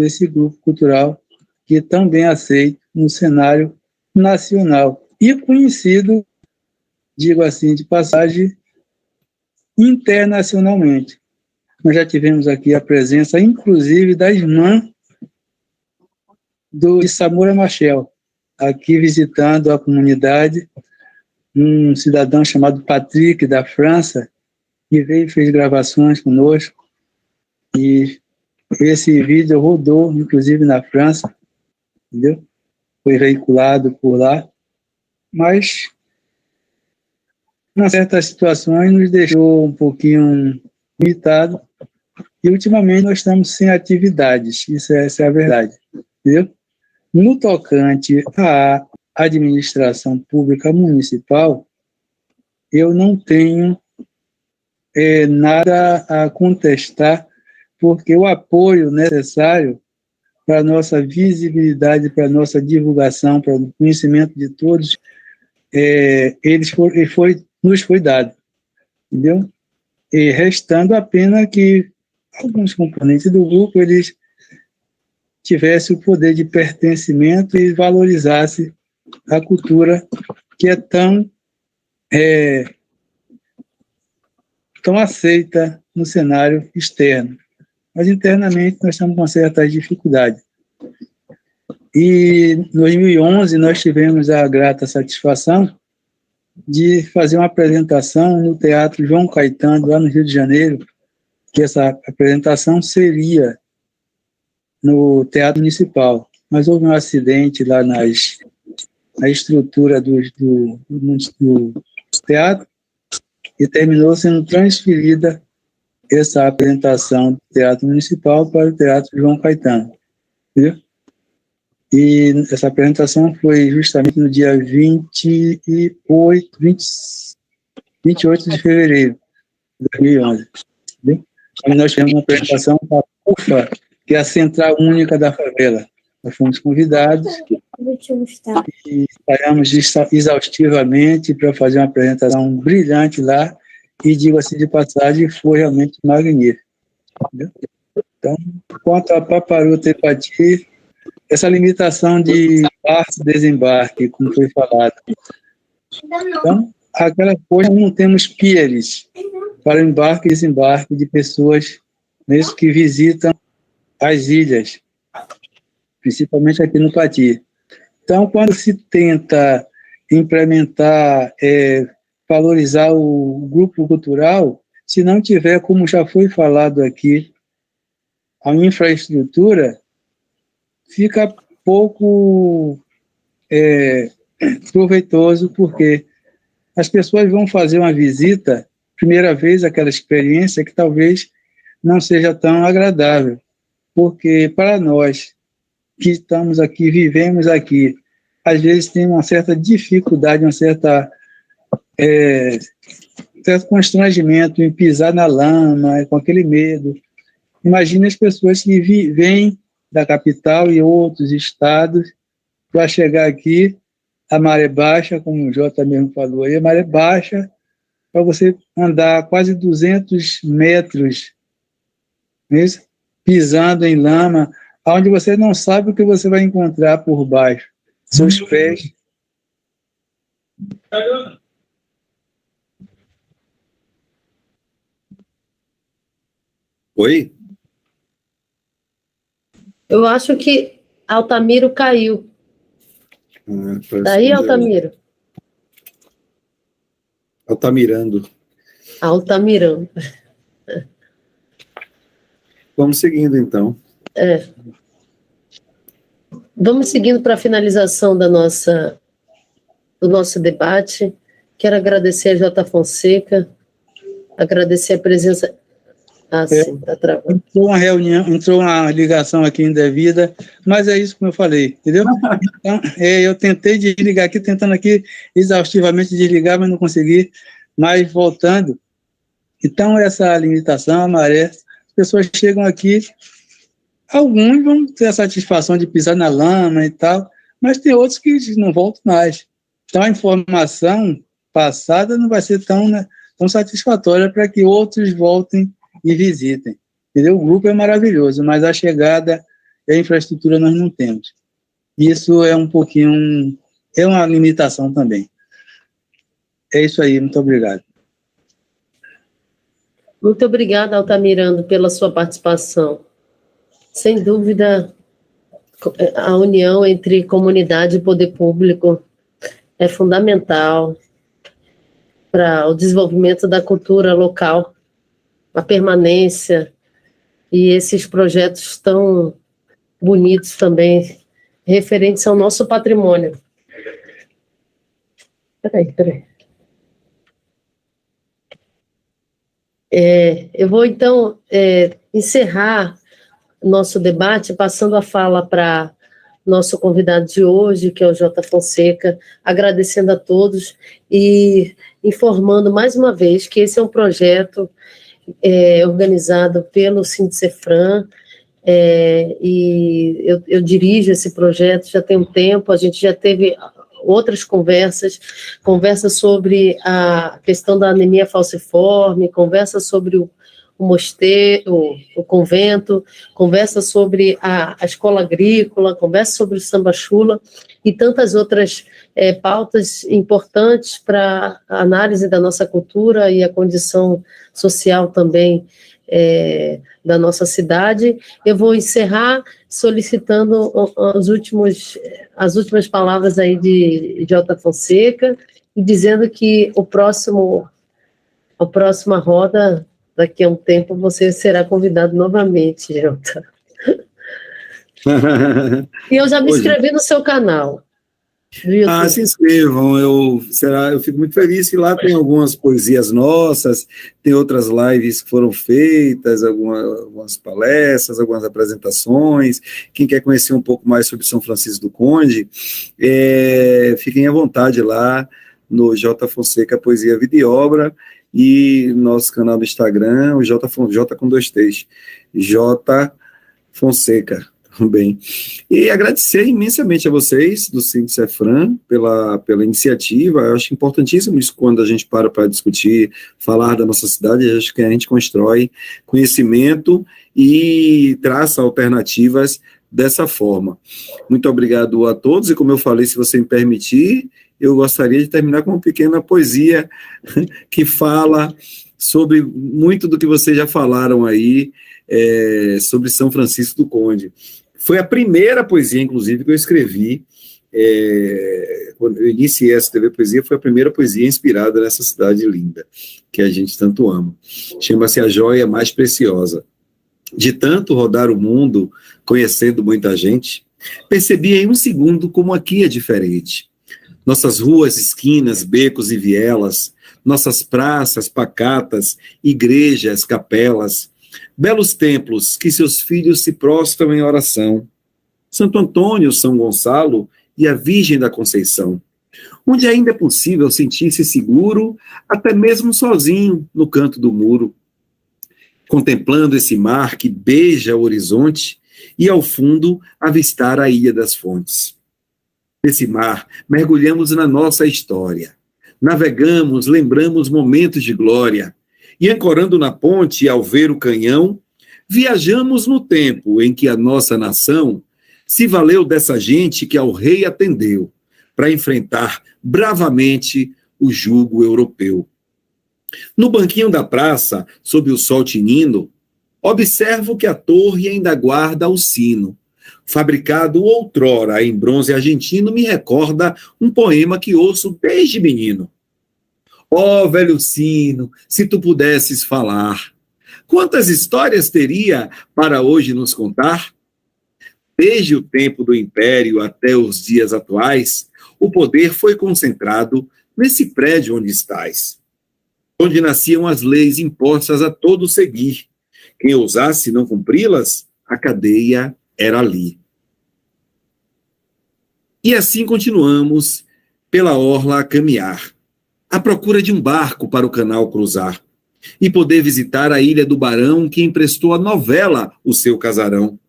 esse grupo cultural que também é aceito no cenário nacional e conhecido, digo assim, de passagem, internacionalmente. Nós já tivemos aqui a presença, inclusive, da irmã de Samora Machel, aqui visitando a comunidade, um cidadão chamado Patrick, da França, que veio e fez gravações conosco, e esse vídeo rodou, inclusive, na França, entendeu? Foi veiculado por lá, mas, em certas situações, nos deixou um pouquinho limitado, e ultimamente nós estamos sem atividades, essa é a verdade, entendeu? No tocante à administração pública municipal, eu não tenho nada a contestar, porque o apoio necessário para a nossa visibilidade, para a nossa divulgação, para o conhecimento de todos, nos foi dado, entendeu? E restando apenas que alguns componentes do grupo eles tivessem o poder de pertencimento e valorizasse a cultura que é tão aceita no cenário externo. Mas internamente nós estamos com certa dificuldade. E em 2011 nós tivemos a grata satisfação de fazer uma apresentação no Teatro João Caetano, lá no Rio de Janeiro, que essa apresentação seria no Teatro Municipal. Mas houve um acidente lá na estrutura do teatro e terminou sendo transferida essa apresentação do Teatro Municipal para o Teatro João Caetano. Viu? E essa apresentação foi justamente no dia 28 de fevereiro de 2011. Viu? E nós tivemos uma apresentação da UFA, que é a Central Única da Favela. Nós fomos convidados E ensaiamos exaustivamente para fazer uma apresentação brilhante lá, e digo-se de passagem, foi realmente magnífico. Entendeu? Então, quanto a Paparuta e Pati, essa limitação de embarque e desembarque, como foi falado. Então, aquela coisa, não temos piers para embarque e desembarque de pessoas mesmo que visitam as ilhas, principalmente aqui no Pati. Então, quando se tenta implementar, valorizar o grupo cultural, se não tiver, como já foi falado aqui, a infraestrutura, fica pouco proveitoso, porque as pessoas vão fazer uma visita, primeira vez, aquela experiência que talvez não seja tão agradável, porque para nós que estamos aqui, vivemos aqui, às vezes tem uma certa dificuldade, certo constrangimento em pisar na lama, com aquele medo. Imagine as pessoas que vêm da capital e outros estados para chegar aqui, a maré baixa, como o Jota mesmo falou aí, a maré baixa, para você andar quase 200 metros, mesmo, pisando em lama, onde você não sabe o que você vai encontrar por baixo. Seus pés. Oi? Eu acho que Altamiro caiu. Daí, Altamiro? Altamirando. Altamirando. Vamos seguindo, então. Vamos seguindo para a finalização do nosso debate. Quero agradecer a Jota Fonseca, agradecer a presença... sim, está travando. Entrou uma ligação aqui indevida, mas é isso que eu falei, entendeu? Então, eu tentei desligar aqui, tentando aqui exaustivamente desligar, mas não consegui. Mas voltando, então essa limitação, a maré, as pessoas chegam aqui, alguns vão ter a satisfação de pisar na lama e tal, mas tem outros que não voltam mais. Então a informação passada não vai ser tão satisfatória para que outros voltem e visitem. Entendeu? O grupo é maravilhoso, mas a chegada e a infraestrutura nós não temos. Isso é um pouquinho, é uma limitação também. É isso aí, muito obrigado. Muito obrigada, Altamirando, pela sua participação. Sem dúvida, a união entre comunidade e poder público é fundamental para o desenvolvimento da cultura local, a permanência e esses projetos tão bonitos também, referentes ao nosso patrimônio. Peraí. Eu vou, então, encerrar nosso debate, passando a fala para nosso convidado de hoje, que é o Jota Fonseca, agradecendo a todos e informando mais uma vez que esse é um projeto organizado pelo Sintcefram, e eu dirijo esse projeto já tem um tempo, a gente já teve outras conversas sobre a questão da anemia falciforme, conversa sobre o mosteiro, o convento, conversa sobre a escola agrícola, conversa sobre o samba-chula e tantas outras pautas importantes para a análise da nossa cultura e a condição social também da nossa cidade. Eu vou encerrar solicitando as últimas palavras aí de Jota Fonseca e dizendo que a próxima roda, daqui a um tempo, você será convidado novamente, Jota. E eu já me inscrevi no seu canal. Se inscrevam, eu fico muito feliz que lá tem algumas poesias nossas, tem outras lives que foram feitas, algumas palestras, algumas apresentações. Quem quer conhecer um pouco mais sobre São Francisco do Conde, fiquem à vontade lá no Jota Fonseca Poesia, Vida e Obra, e nosso canal do Instagram, o J com 2 T's, Jota Fonseca, tá Bem, e agradecer imensamente a vocês do Sintcefram pela iniciativa. Eu acho importantíssimo isso quando a gente para discutir, falar da nossa cidade. Eu acho que a gente constrói conhecimento e traça alternativas dessa forma. Muito obrigado a todos, e como eu falei, se você me permitir, eu gostaria de terminar com uma pequena poesia que fala sobre muito do que vocês já falaram aí, sobre São Francisco do Conde. Foi a primeira poesia, inclusive, que eu escrevi. Quando eu iniciei essa TV Poesia, foi a primeira poesia inspirada nessa cidade linda, que a gente tanto ama. Chama-se A Joia Mais Preciosa. De tanto rodar o mundo, conhecendo muita gente, percebi em um segundo como aqui é diferente. Nossas ruas, esquinas, becos e vielas, nossas praças pacatas, igrejas, capelas, belos templos que seus filhos se prostram em oração. Santo Antônio, São Gonçalo e a Virgem da Conceição, onde ainda é possível sentir-se seguro, até mesmo sozinho, no canto do muro, contemplando esse mar que beija o horizonte e, ao fundo, avistar a Ilha das Fontes. Nesse mar, mergulhamos na nossa história. Navegamos, lembramos momentos de glória. E, ancorando na ponte, ao ver o canhão, viajamos no tempo em que a nossa nação se valeu dessa gente que ao rei atendeu para enfrentar bravamente o jugo europeu. No banquinho da praça, sob o sol tinino, observo que a torre ainda guarda o sino. Fabricado outrora em bronze argentino, me recorda um poema que ouço desde menino. Ó velho sino, se tu pudesses falar, quantas histórias teria para hoje nos contar? Desde o tempo do Império até os dias atuais, o poder foi concentrado nesse prédio onde estás, onde nasciam as leis impostas a todos seguir. Quem ousasse não cumpri-las, a cadeia era ali. E assim continuamos pela orla a caminhar, à procura de um barco para o canal cruzar, e poder visitar a Ilha do Barão, que emprestou à novela o seu casarão.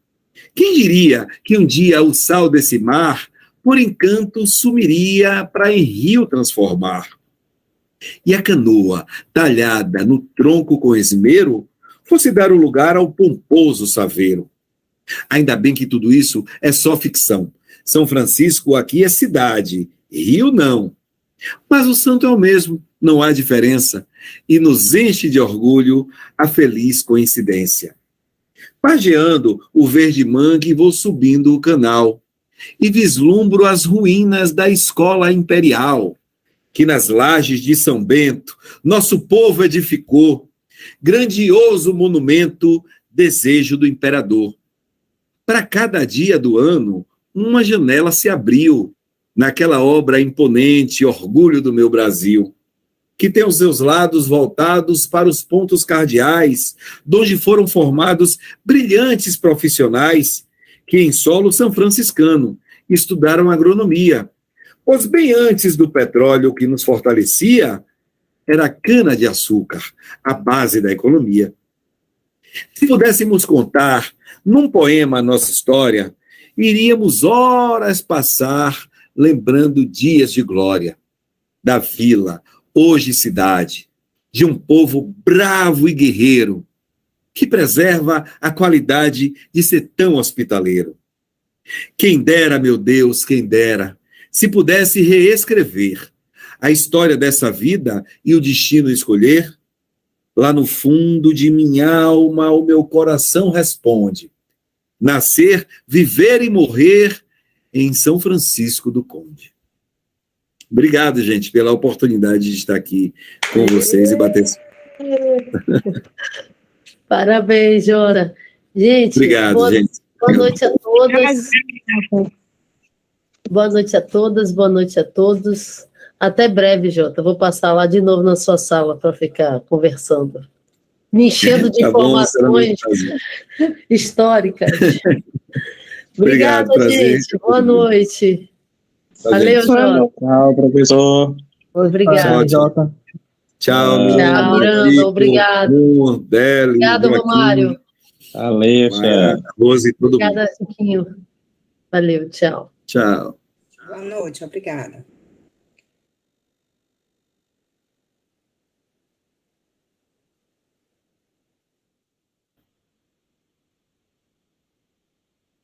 Quem diria que um dia o sal desse mar, por encanto, sumiria para em rio transformar? E a canoa, talhada no tronco com esmero, fosse dar o lugar ao pomposo saveiro. Ainda bem que tudo isso é só ficção. São Francisco aqui é cidade, Rio não. Mas o santo é o mesmo, não há diferença, e nos enche de orgulho a feliz coincidência. Pageando o verde mangue, vou subindo o canal, e vislumbro as ruínas da escola imperial, que nas lajes de São Bento nosso povo edificou, grandioso monumento, desejo do imperador. Para cada dia do ano, uma janela se abriu, naquela obra imponente, orgulho do meu Brasil, que tem os seus lados voltados para os pontos cardeais, donde foram formados brilhantes profissionais, que em solo são franciscano estudaram agronomia, pois bem antes do petróleo que nos fortalecia, era a cana-de-açúcar, a base da economia. Se pudéssemos contar num poema a nossa história, iríamos horas passar lembrando dias de glória, da vila, hoje cidade, de um povo bravo e guerreiro, que preserva a qualidade de ser tão hospitaleiro. Quem dera, meu Deus, quem dera, se pudesse reescrever a história dessa vida e o destino escolher, lá no fundo de minha alma o meu coração responde: nascer, viver e morrer em São Francisco do Conde. Obrigado, gente, pela oportunidade de estar aqui com vocês e bater. Parabéns, Jora. Gente, obrigado, gente. Boa noite a todas. Boa noite a todas, boa noite a todos. Até breve, Jota. Vou passar lá de novo na sua sala para ficar conversando. Me enchendo de informações históricas. Obrigada, gente. Boa noite. Valeu, Jota. Tchau, professor. Obrigado. Jota. Tchau, Miranda. Obrigado. Obrigado, Romário. Valeu, Maia, Xé. Rose e todo mundo. Obrigada, Chiquinho. Valeu, tchau. Tchau. Boa noite, obrigada.